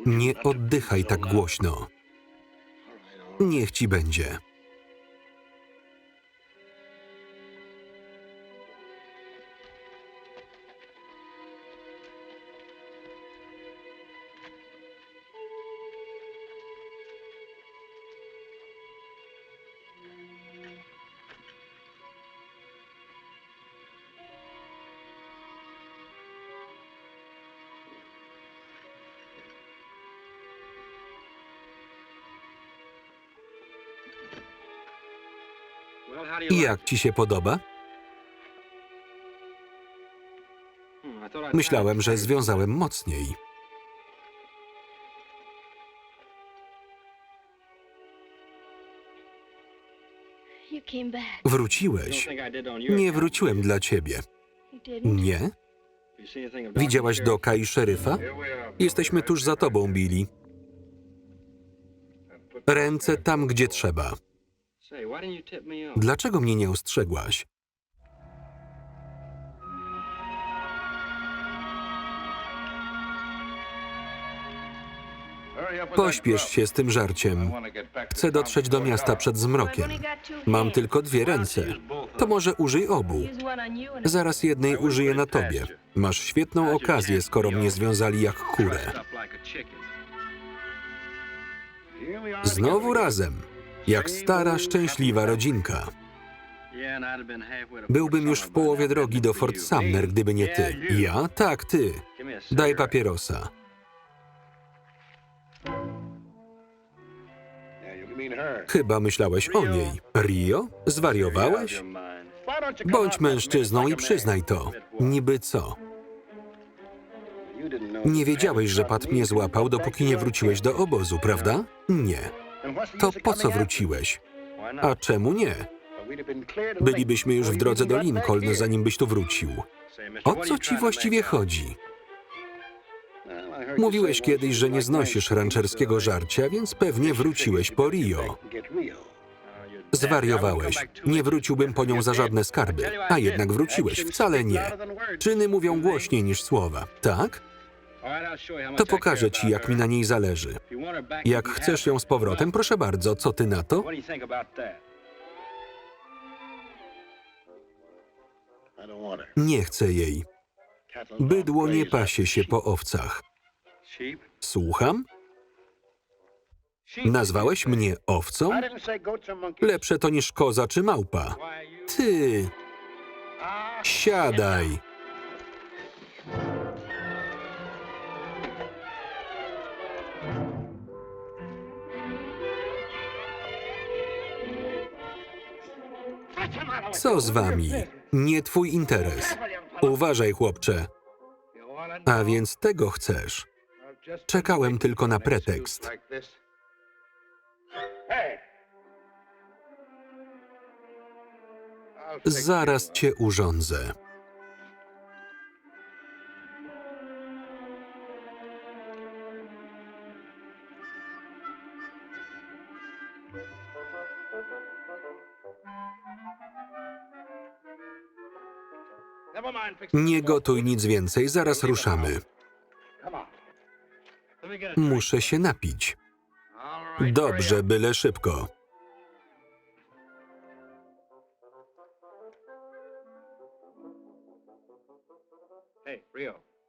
Nie oddychaj tak głośno. Niech ci będzie. I jak ci się podoba? Myślałem, że związałem mocniej. Wróciłeś. Nie wróciłem dla ciebie. Nie? Widziałaś Doka i szeryfa? Jesteśmy tuż za tobą, Billy. Ręce tam, gdzie trzeba. Dlaczego mnie nie ostrzegłaś? Pośpiesz się z tym żarciem. Chcę dotrzeć do miasta przed zmrokiem. Mam tylko 2 ręce. To może użyj obu. Zaraz jednej użyję na tobie. Masz świetną okazję, skoro mnie związali jak kurę. Znowu razem. Jak stara, szczęśliwa rodzinka. Byłbym już w połowie drogi do Fort Sumner, gdyby nie ty. Ja? Tak, ty. Daj papierosa. Chyba myślałeś o niej. Rio? Zwariowałeś? Bądź mężczyzną i przyznaj to. Niby co? Nie wiedziałeś, że Pat mnie złapał, dopóki nie wróciłeś do obozu, prawda? Nie. To po co wróciłeś? A czemu nie? Bylibyśmy już w drodze do Lincoln, zanim byś tu wrócił. O co ci właściwie chodzi? Mówiłeś kiedyś, że nie znosisz rancherskiego żarcia, więc pewnie wróciłeś po Rio. Zwariowałeś. Nie wróciłbym po nią za żadne skarby. A jednak wróciłeś. Wcale nie. Czyny mówią głośniej niż słowa. Tak? To pokażę ci, jak mi na niej zależy. Jak chcesz ją z powrotem, proszę bardzo. Co ty na to? Nie chcę jej. Bydło nie pasie się po owcach. Słucham? Nazwałeś mnie owcą? Lepsze to niż koza czy małpa. Ty! Siadaj! Co z wami? Nie twój interes. Uważaj, chłopcze. A więc tego chcesz. Czekałem tylko na pretekst. Zaraz cię urządzę. Nie gotuj nic więcej, zaraz ruszamy. Muszę się napić. Dobrze, byle szybko.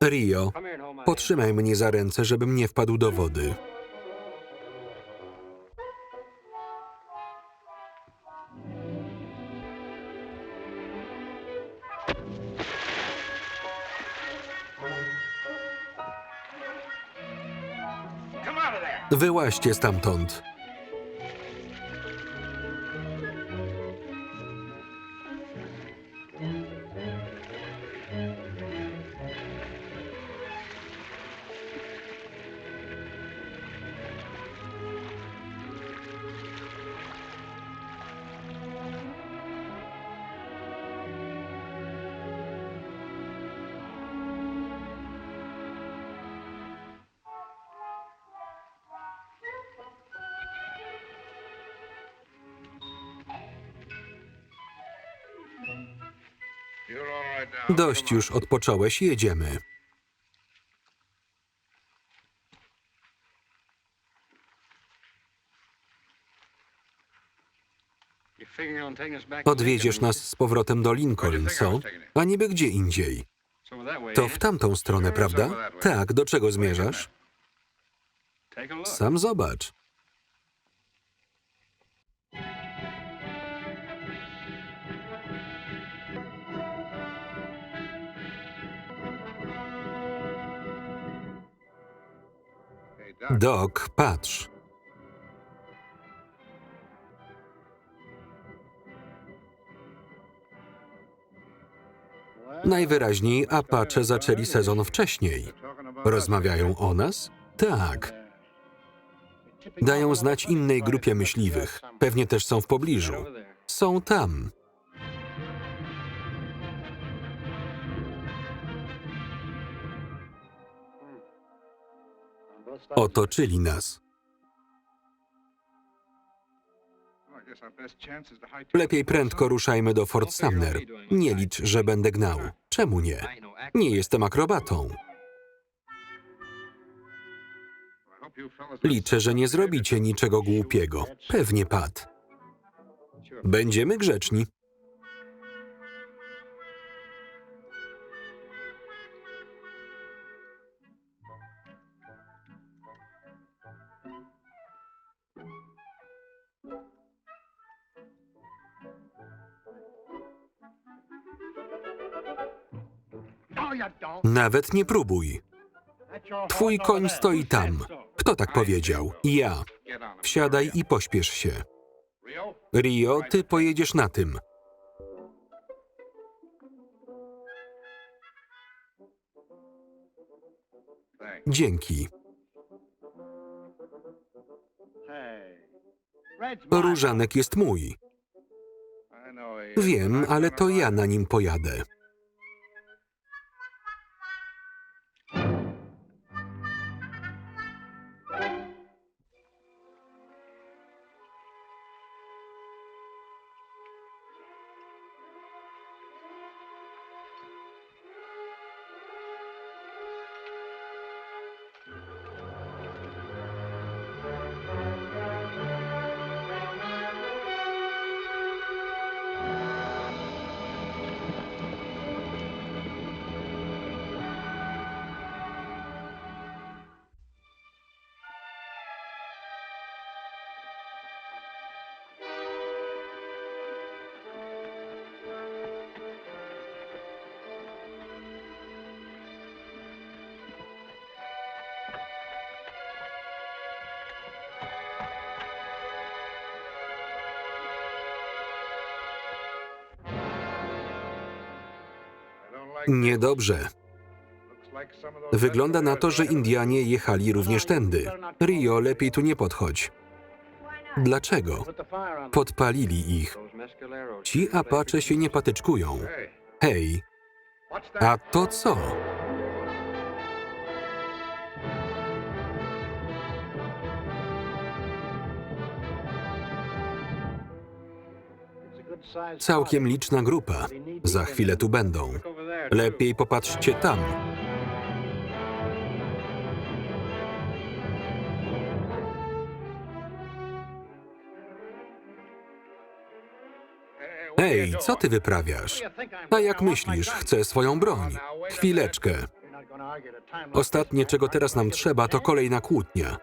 Rio, potrzymaj mnie za ręce, żebym nie wpadł do wody. Wyłaźcie stamtąd. Dość już odpocząłeś, jedziemy. Odwieziesz nas z powrotem do Lincoln, co? A niby gdzie indziej. To w tamtą stronę, prawda? Tak, do czego zmierzasz? Sam zobacz. Doc, patrz. Najwyraźniej Apache zaczęli sezon wcześniej. Rozmawiają o nas? Tak. Dają znać innej grupie myśliwych. Pewnie też są w pobliżu. Są tam. Otoczyli nas. Lepiej prędko ruszajmy do Fort Sumner. Nie licz, że będę gnał. Czemu nie? Nie jestem akrobatą. Liczę, że nie zrobicie niczego głupiego. Pewnie, Pat. Będziemy grzeczni. Nawet nie próbuj. Twój koń stoi tam. Kto tak powiedział? Ja. Wsiadaj i pośpiesz się. Rio, ty pojedziesz na tym. Dzięki. Różanek jest mój. Wiem, ale to ja na nim pojadę. Niedobrze. Wygląda na to, że Indianie jechali również tędy. Rio, lepiej tu nie podchodź. Dlaczego? Podpalili ich. Ci Apache się nie patyczkują. Hej, a to co? Całkiem liczna grupa. Za chwilę tu będą. Lepiej popatrzcie tam. Ej, co ty wyprawiasz? A jak myślisz, chcę swoją broń? Chwileczkę. Ostatnie, czego teraz nam trzeba, to kolejna kłótnia.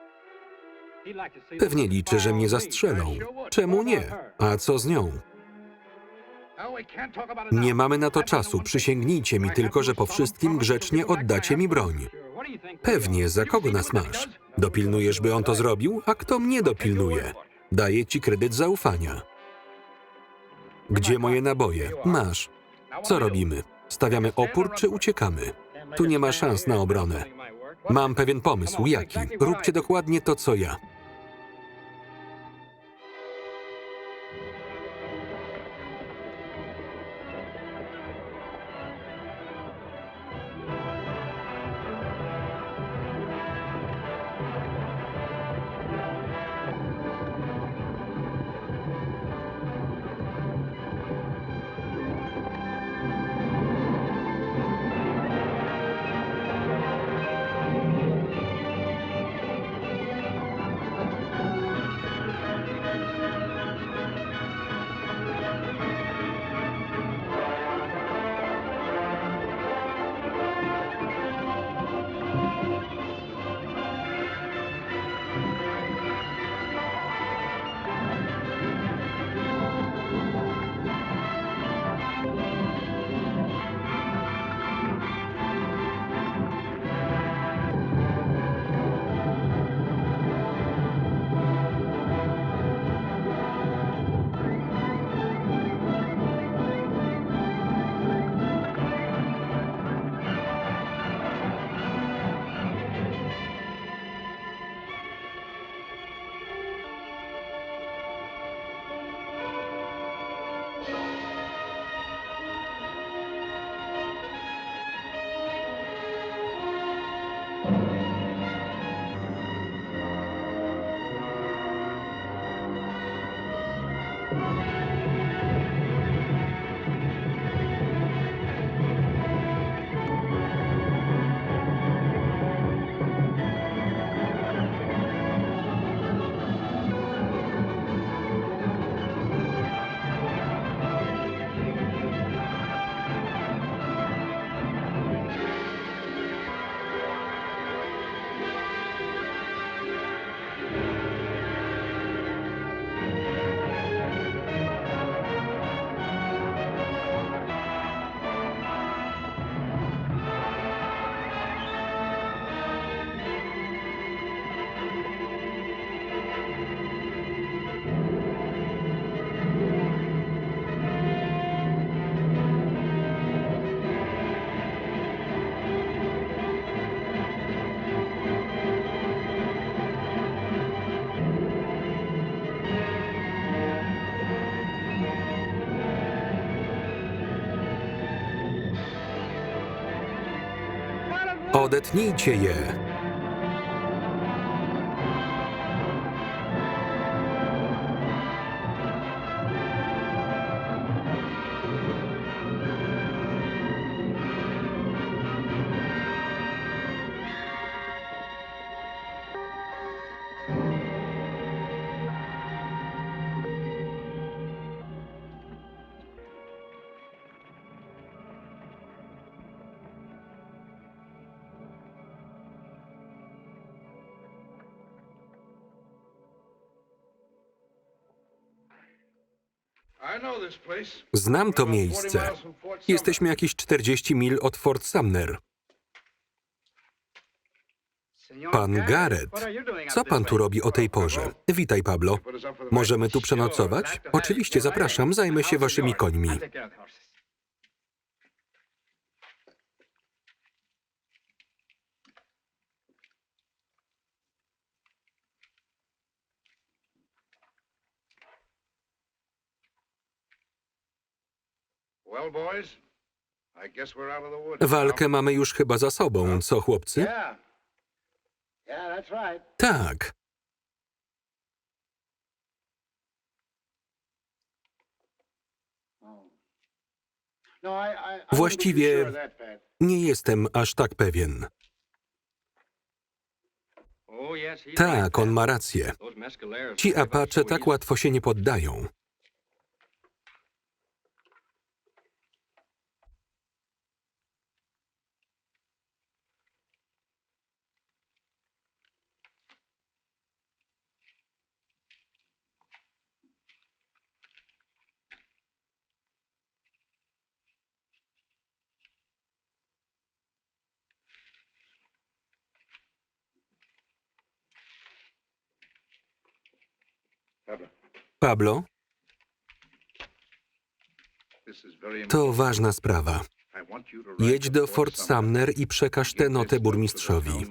Pewnie liczy, że mnie zastrzelą. Czemu nie? A co z nią? Nie mamy na to czasu. Przysięgnijcie mi tylko, że po wszystkim grzecznie oddacie mi broń. Pewnie, za kogo nas masz? Dopilnujesz, by on to zrobił? A kto mnie dopilnuje? Daję ci kredyt zaufania. Gdzie moje naboje? Masz. Co robimy? Stawiamy opór czy uciekamy? Tu nie ma szans na obronę. Mam pewien pomysł. Jaki? Róbcie dokładnie to, co ja. Odetnijcie je. Znam to miejsce. Jesteśmy jakieś 40 mil od Fort Sumner. Pan Garrett, co pan tu robi o tej porze? Witaj, Pablo. Możemy tu przenocować? Oczywiście, zapraszam, zajmę się waszymi końmi. Walkę mamy już chyba za sobą, co chłopcy? Tak. Właściwie nie jestem aż tak pewien. Tak, on ma rację. Ci Apache tak łatwo się nie poddają. Pablo, to ważna sprawa. Jedź do Fort Sumner i przekaż tę notę burmistrzowi.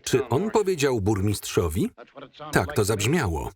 Czy on powiedział burmistrzowi? Tak, to zabrzmiało.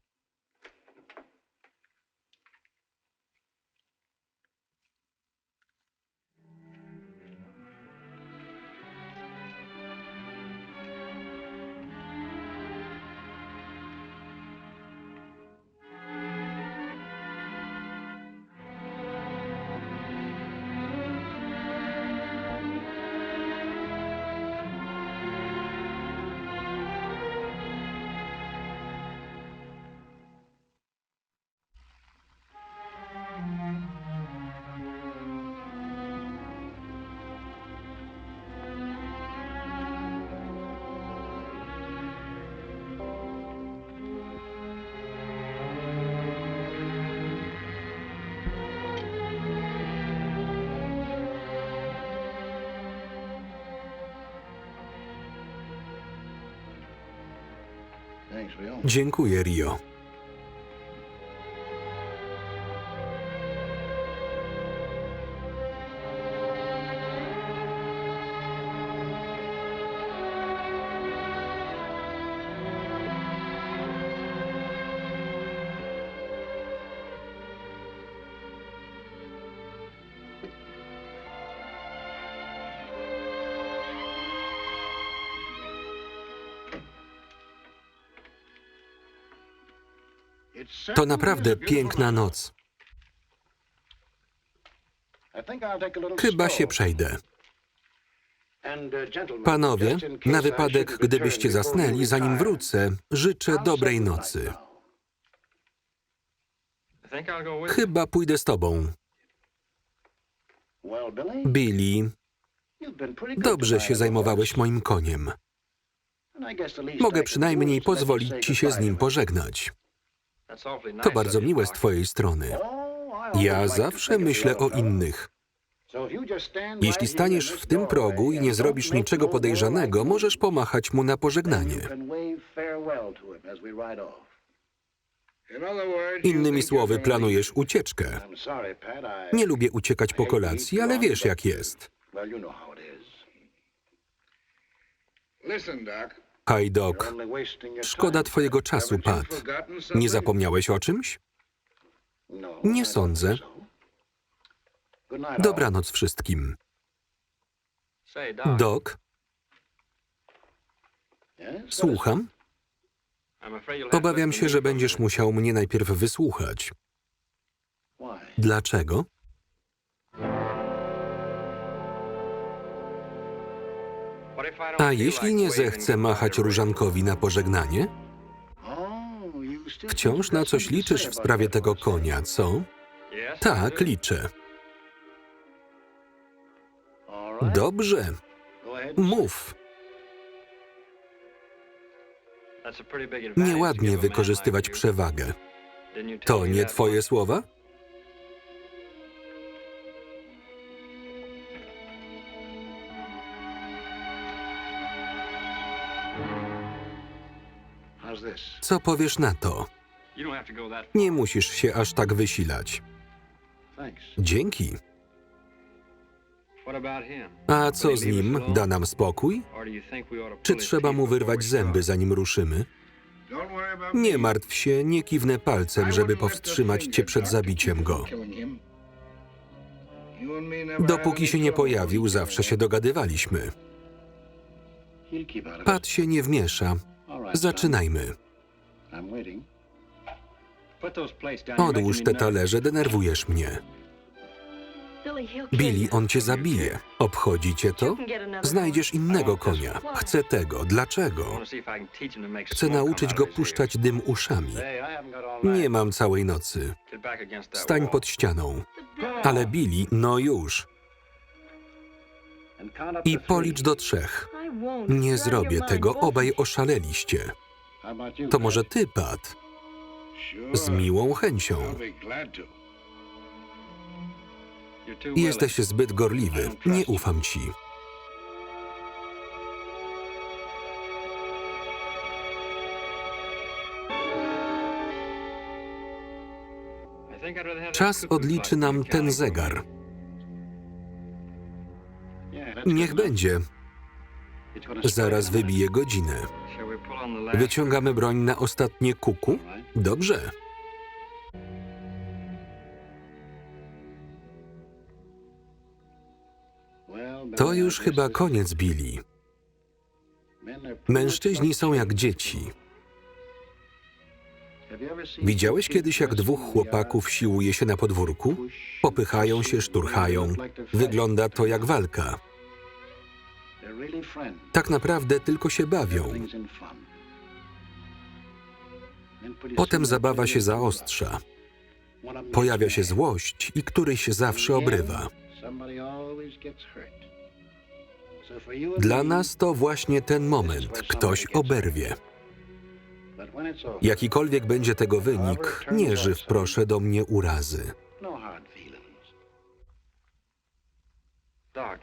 Dziękuję, Rio. To naprawdę piękna noc. Chyba się przejdę. Panowie, na wypadek, gdybyście zasnęli, zanim wrócę, życzę dobrej nocy. Chyba pójdę z tobą. Billy, dobrze się zajmowałeś moim koniem. Mogę przynajmniej pozwolić ci się z nim pożegnać. To bardzo miłe z twojej strony. Ja zawsze myślę o innych. Jeśli staniesz w tym progu i nie zrobisz niczego podejrzanego, możesz pomachać mu na pożegnanie. Innymi słowy, planujesz ucieczkę. Nie lubię uciekać po kolacji, ale wiesz jak jest. Hej, Doc. Szkoda twojego czasu, Pat. Nie zapomniałeś o czymś? Nie sądzę. Dobranoc wszystkim. Doc? Słucham? Obawiam się, że będziesz musiał mnie najpierw wysłuchać. Dlaczego? A jeśli nie zechcę machać różankowi na pożegnanie? Wciąż na coś liczysz w sprawie tego konia, co? Tak, liczę. Dobrze. Mów. Nieładnie wykorzystywać przewagę. To nie twoje słowa? Co powiesz na to? Nie musisz się aż tak wysilać. Dzięki. A co z nim? Da nam spokój? Czy trzeba mu wyrwać zęby, zanim ruszymy? Nie martw się, nie kiwnę palcem, żeby powstrzymać cię przed zabiciem go. Dopóki się nie pojawił, zawsze się dogadywaliśmy. Pat się nie wmiesza. Zaczynajmy. Odłóż te talerze, denerwujesz mnie. Billy, on cię zabije. Obchodzi cię to? Znajdziesz innego konia. Chcę tego. Dlaczego? Chcę nauczyć go puszczać dym uszami. Nie mam całej nocy. Stań pod ścianą. Ale Billy, no już. I policz do 3. Nie zrobię tego, obaj oszaleliście. To może ty, Pat? Z miłą chęcią. Jesteś zbyt gorliwy. Nie ufam ci. Czas odliczy nam ten zegar. Niech będzie. Zaraz wybije godzinę. Wyciągamy broń na ostatnie kuku? Dobrze. To już chyba koniec, Billy. Mężczyźni są jak dzieci. Widziałeś kiedyś, jak 2 chłopaków siłuje się na podwórku? Popychają się, szturchają. Wygląda to jak walka. Tak naprawdę tylko się bawią. Potem zabawa się zaostrza. Pojawia się złość i któryś zawsze obrywa. Dla nas to właśnie ten moment. Ktoś oberwie. Jakikolwiek będzie tego wynik, nie żyw proszę do mnie urazy.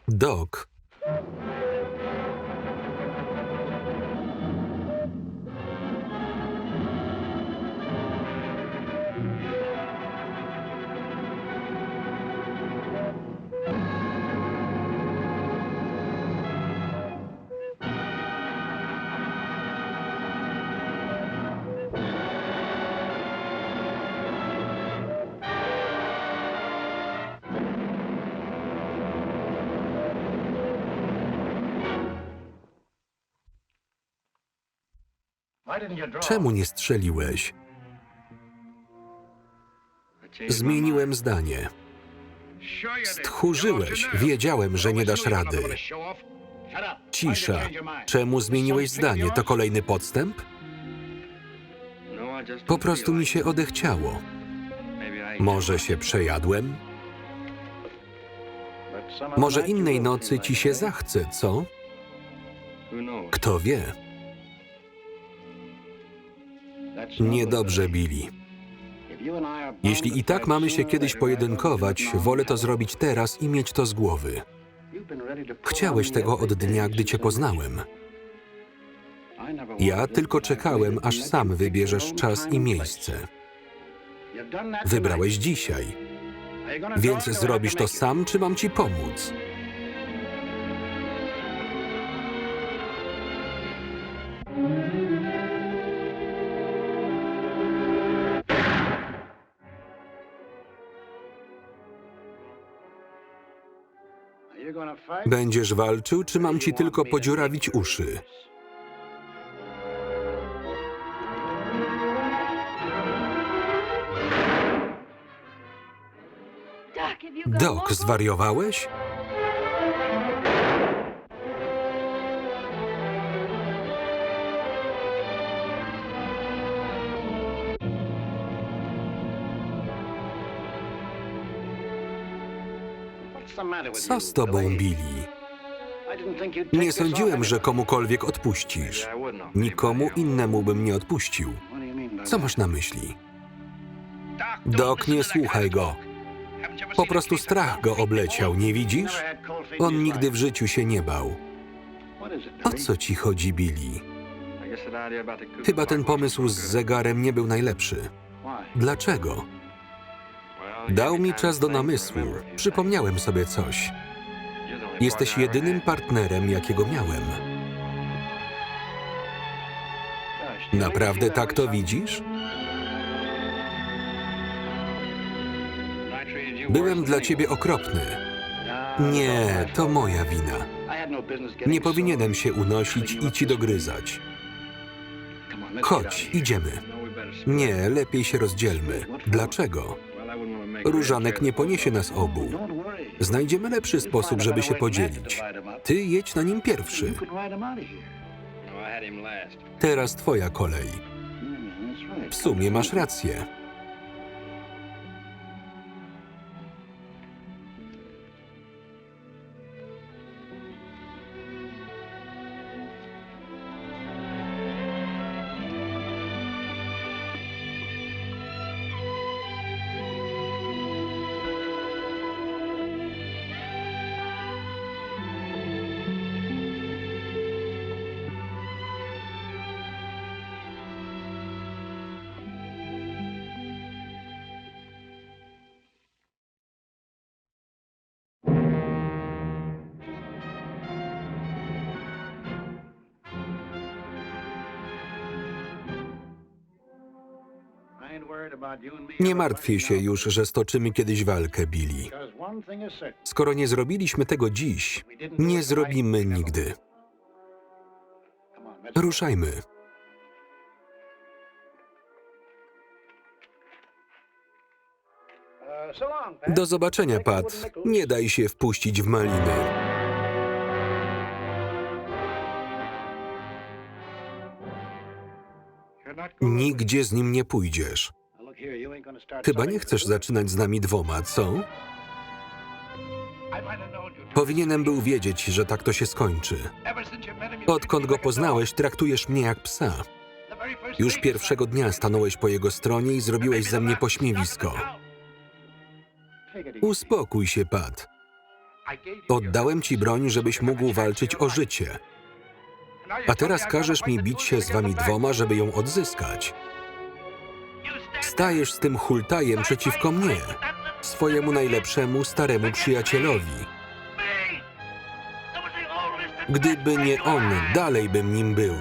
Doc. Czemu nie strzeliłeś? Zmieniłem zdanie. Stchórzyłeś. Wiedziałem, że nie dasz rady. Cisza. Czemu zmieniłeś zdanie? To kolejny podstęp? Po prostu mi się odechciało. Może się przejadłem? Może innej nocy ci się zachce, co? Kto wie? Niedobrze, Billy. Jeśli i tak mamy się kiedyś pojedynkować, wolę to zrobić teraz i mieć to z głowy. Chciałeś tego od dnia, gdy cię poznałem. Ja tylko czekałem, aż sam wybierzesz czas i miejsce. Wybrałeś dzisiaj. Więc zrobisz to sam, czy mam ci pomóc? Będziesz walczył, czy mam ci tylko podziurawić uszy? Doc, zwariowałeś? Co z tobą, Billy? Nie sądziłem, że komukolwiek odpuścisz. Nikomu innemu bym nie odpuścił. Co masz na myśli? Doc, nie słuchaj go. Po prostu strach go obleciał, nie widzisz? On nigdy w życiu się nie bał. O co ci chodzi, Billy? Chyba ten pomysł z zegarem nie był najlepszy. Dlaczego? Dał mi czas do namysłu. Przypomniałem sobie coś. Jesteś jedynym partnerem, jakiego miałem. Naprawdę tak to widzisz? Byłem dla ciebie okropny. Nie, to moja wina. Nie powinienem się unosić i ci dogryzać. Chodź, idziemy. Nie, lepiej się rozdzielmy. Dlaczego? Różanek nie poniesie nas obu. Znajdziemy lepszy sposób, żeby się podzielić. Ty jedź na nim pierwszy. Teraz twoja kolej. W sumie masz rację. Nie martwię się już, że stoczymy kiedyś walkę, Billy. Skoro nie zrobiliśmy tego dziś, nie zrobimy nigdy. Ruszajmy. Do zobaczenia, Pat. Nie daj się wpuścić w maliny. Nigdzie z nim nie pójdziesz. Chyba nie chcesz zaczynać z nami dwoma, co? Powinienem był wiedzieć, że tak to się skończy. Odkąd go poznałeś, traktujesz mnie jak psa. Już pierwszego dnia stanąłeś po jego stronie i zrobiłeś ze mnie pośmiewisko. Uspokój się, Pat. Oddałem ci broń, żebyś mógł walczyć o życie. A teraz każesz mi bić się z wami dwoma, żeby ją odzyskać. Stajesz z tym hultajem przeciwko mnie, swojemu najlepszemu, staremu przyjacielowi. Gdyby nie on, dalej bym nim był.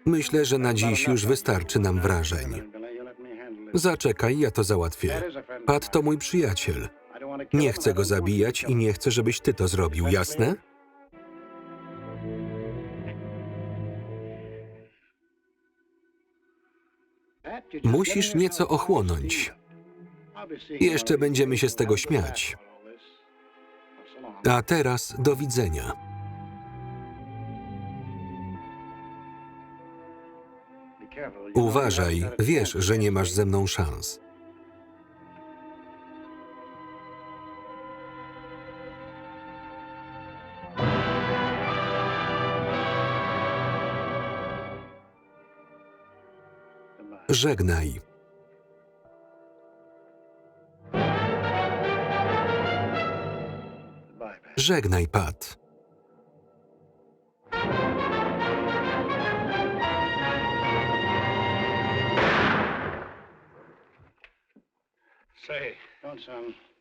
Myślę, że na dziś już wystarczy nam wrażeń. Zaczekaj, ja to załatwię. Pat to mój przyjaciel. Nie chcę go zabijać i nie chcę, żebyś ty to zrobił, jasne? Musisz nieco ochłonąć. Jeszcze będziemy się z tego śmiać. A teraz do widzenia. Uważaj, wiesz, że nie masz ze mną szans. Żegnaj. Żegnaj, Pat.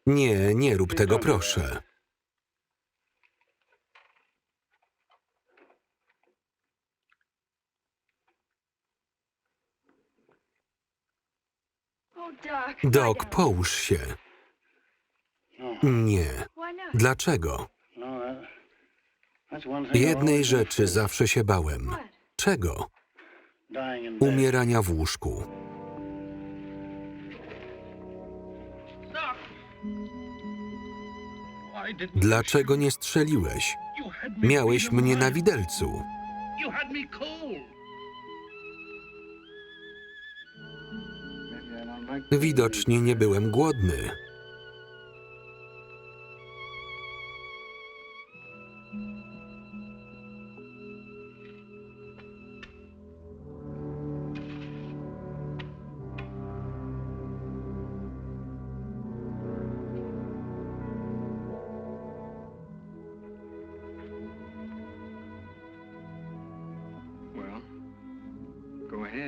Nie, nie rób tego, proszę. Doc, połóż się. Nie. Dlaczego? Jednej rzeczy zawsze się bałem. Czego? Umierania w łóżku. Dlaczego nie strzeliłeś? Miałeś mnie na widelcu. Widocznie nie byłem głodny.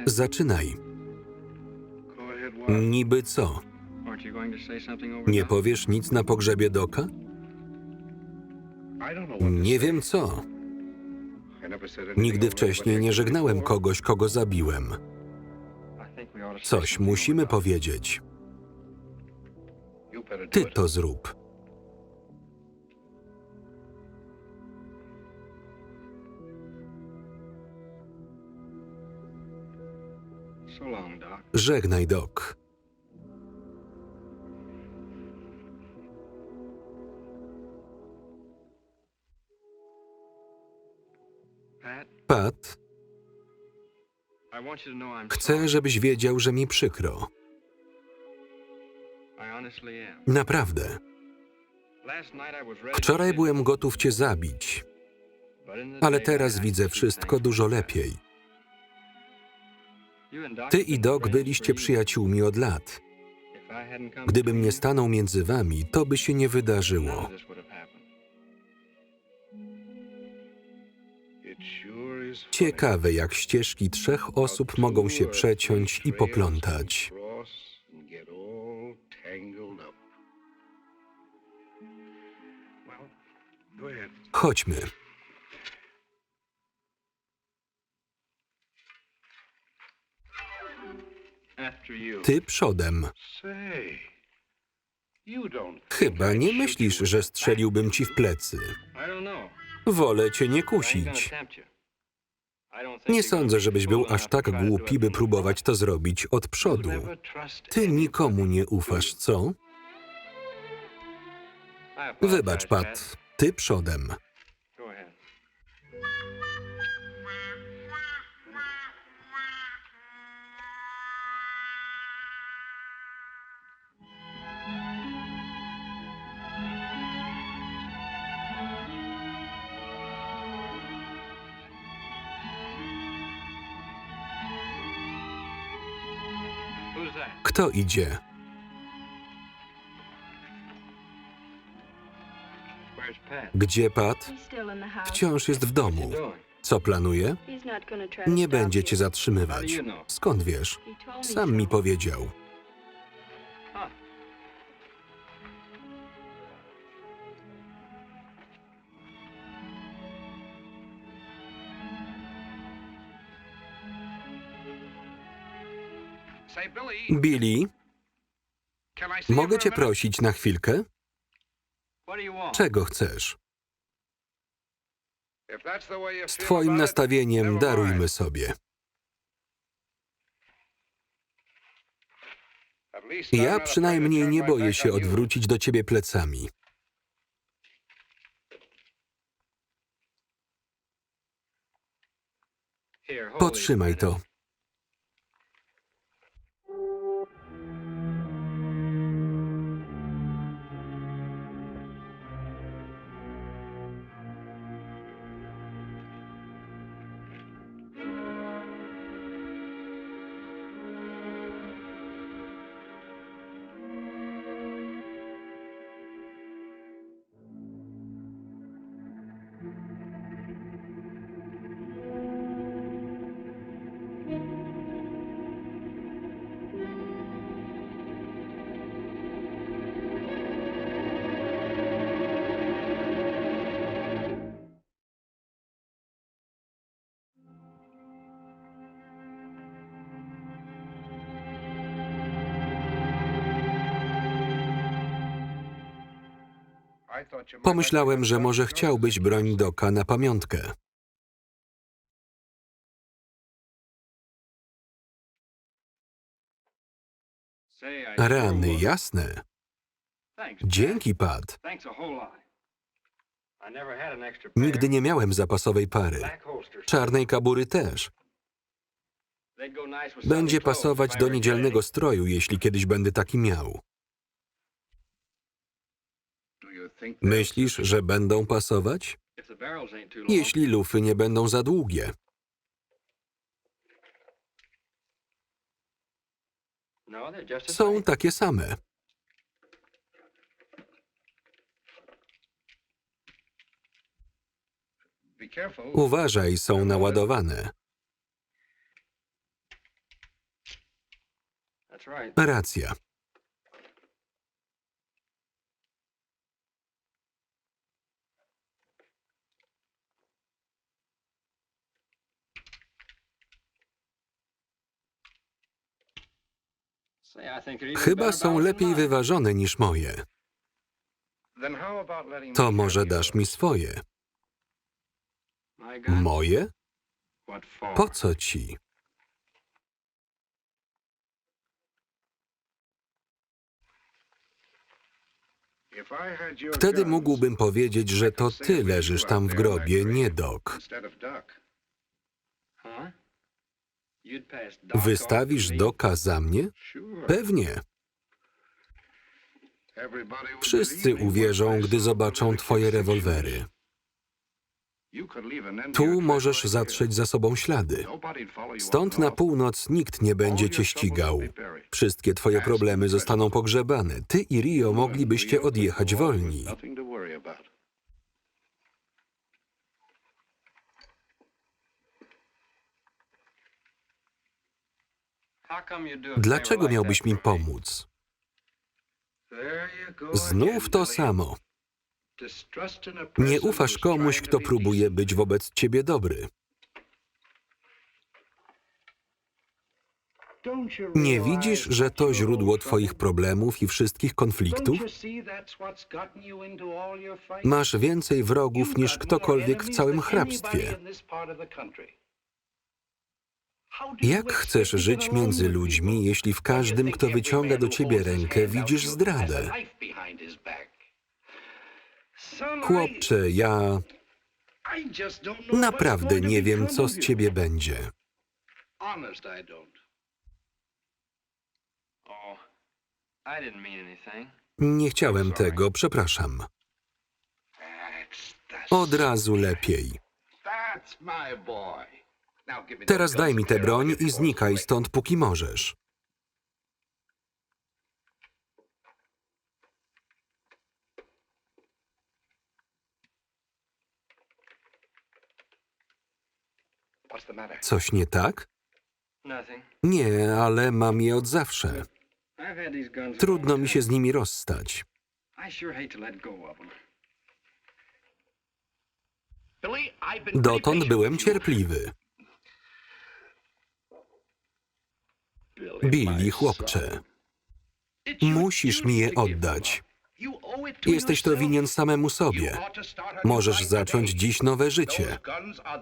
Zaczynaj. Niby co? Nie powiesz nic na pogrzebie Doca? Nie wiem co. Nigdy wcześniej nie żegnałem kogoś, kogo zabiłem. Coś musimy powiedzieć. Ty to zrób. Żegnaj, Doc. Pat, chcę, żebyś wiedział, że mi przykro. Naprawdę. Wczoraj byłem gotów cię zabić, ale teraz widzę wszystko dużo lepiej. Ty i Doc byliście przyjaciółmi od lat. Gdybym nie stanął między wami, to by się nie wydarzyło. Ciekawe, jak ścieżki 3 osób mogą się przeciąć i poplątać. Chodźmy. Ty przodem. Chyba nie myślisz, że strzeliłbym ci w plecy. Wolę cię nie kusić. Nie sądzę, żebyś był aż tak głupi, by próbować to zrobić od przodu. Ty nikomu nie ufasz, co? Wybacz, Pat. Ty przodem. Kto idzie? Gdzie Pat? Wciąż jest w domu. Co planuje? Nie będzie cię zatrzymywać. Skąd wiesz? Sam mi powiedział. Billy, mogę cię prosić na chwilkę? Czego chcesz? Z twoim nastawieniem darujmy sobie. Ja przynajmniej nie boję się odwrócić do ciebie plecami. Potrzymaj to. Pomyślałem, że może chciałbyś broń Doca na pamiątkę. Rany, jasne. Dzięki, Pat. Nigdy nie miałem zapasowej pary. Czarnej kabury też. Będzie pasować do niedzielnego stroju, jeśli kiedyś będę taki miał. Myślisz, że będą pasować? Jeśli lufy nie będą za długie. Są takie same. Uważaj, są naładowane. Racja. Chyba są lepiej wyważone niż moje. To może dasz mi swoje. Moje? Po co ci? Wtedy mógłbym powiedzieć, że to ty leżysz tam w grobie, nie Doc. Wystawisz Doca za mnie? Pewnie. Wszyscy uwierzą, gdy zobaczą twoje rewolwery. Tu możesz zatrzeć za sobą ślady. Stąd na północ nikt nie będzie cię ścigał. Wszystkie twoje problemy zostaną pogrzebane. Ty i Rio moglibyście odjechać wolni. Dlaczego miałbyś mi pomóc? Znów to samo. Nie ufasz komuś, kto próbuje być wobec ciebie dobry. Nie widzisz, że to źródło twoich problemów i wszystkich konfliktów? Masz więcej wrogów niż ktokolwiek w całym hrabstwie. Jak chcesz żyć między ludźmi, jeśli w każdym, kto wyciąga do ciebie rękę, widzisz zdradę? Chłopcze, ja naprawdę nie wiem, co z ciebie będzie. Nie chciałem tego, przepraszam. Od razu lepiej. Teraz daj mi tę broń i znikaj stąd, póki możesz. Coś nie tak? Nie, ale mam je od zawsze. Trudno mi się z nimi rozstać. Dotąd byłem cierpliwy. Billy, chłopcze, musisz mi je oddać. Jesteś to winien samemu sobie. Możesz zacząć dziś nowe życie.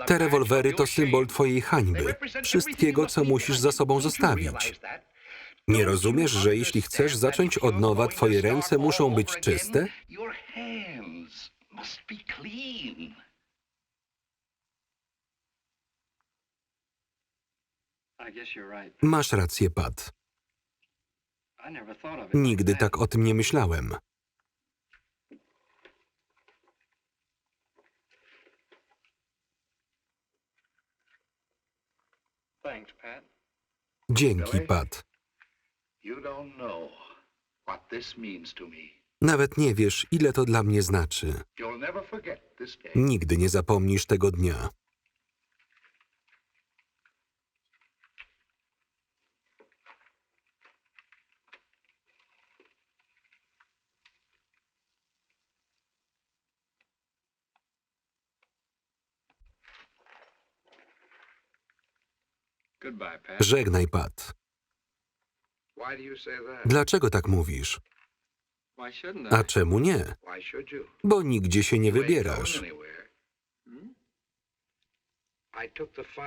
Te rewolwery to symbol twojej hańby, wszystkiego, co musisz za sobą zostawić. Nie rozumiesz, że jeśli chcesz zacząć od nowa, twoje ręce muszą być czyste? Masz rację, Pat. Nigdy tak o tym nie myślałem. Dzięki, Pat. Nawet nie wiesz, ile to dla mnie znaczy. Nigdy nie zapomnisz tego dnia. Żegnaj, Pat. Dlaczego tak mówisz? A czemu nie? Bo nigdzie się nie wybierasz.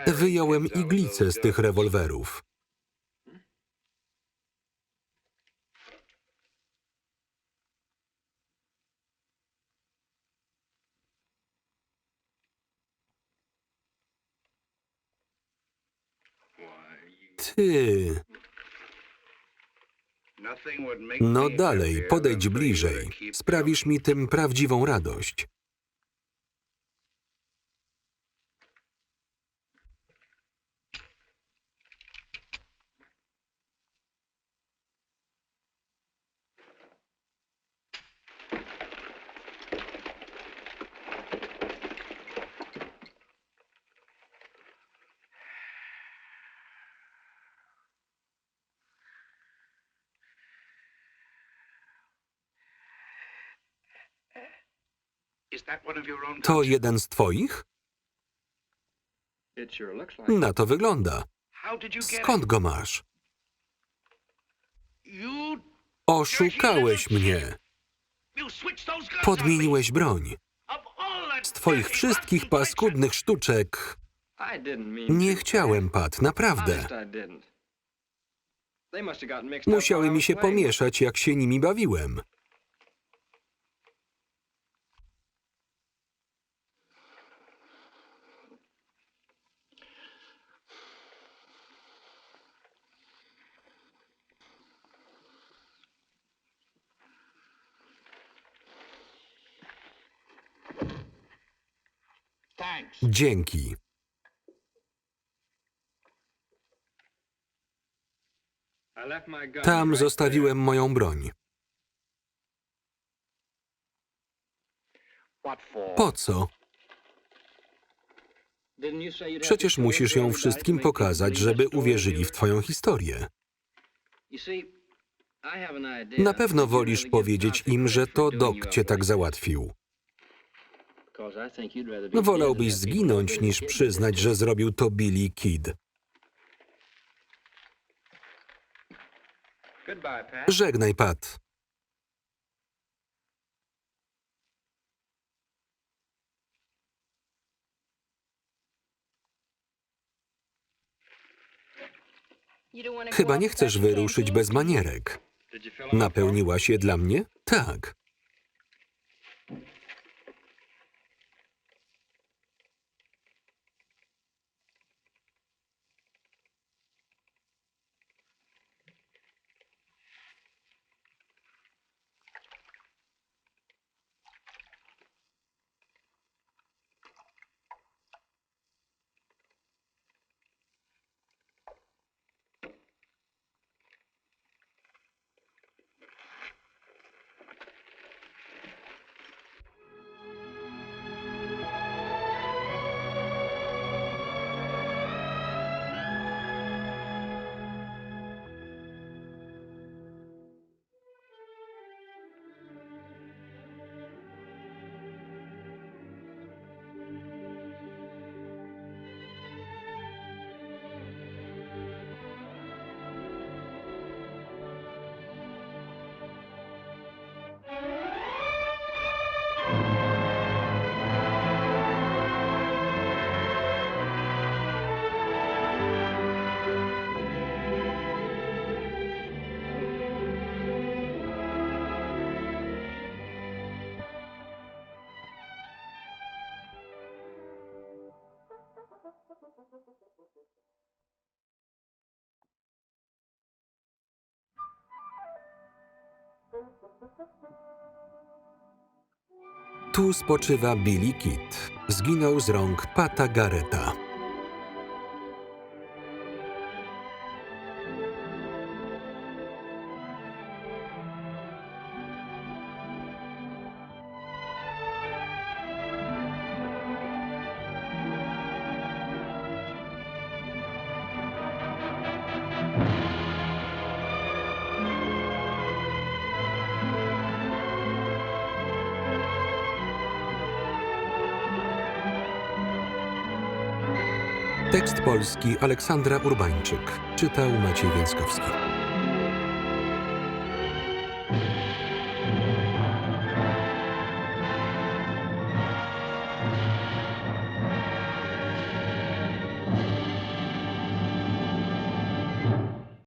Wyjąłem iglicę z tych rewolwerów. Ty... No dalej, podejdź bliżej. Sprawisz mi tym prawdziwą radość. To jeden z twoich? Na to wygląda. Skąd go masz? Oszukałeś mnie. Podmieniłeś broń. Z twoich wszystkich paskudnych sztuczek... Nie chciałem, Pat, naprawdę. Musiały mi się pomieszać, jak się nimi bawiłem. Dzięki. Tam zostawiłem moją broń. Po co? Przecież musisz ją wszystkim pokazać, żeby uwierzyli w twoją historię. Na pewno wolisz powiedzieć im, że to Doc cię tak załatwił. Wolałbyś zginąć, niż przyznać, że zrobił to Billy Kid. Żegnaj, Pat. Chyba nie chcesz wyruszyć bez manierek. Napełniłaś je dla mnie? Tak. Tu spoczywa Billy Kid. Zginął z rąk Pata Garretta. Tekst polski Aleksandra Urbańczyk. Czytał Maciej Więckowski.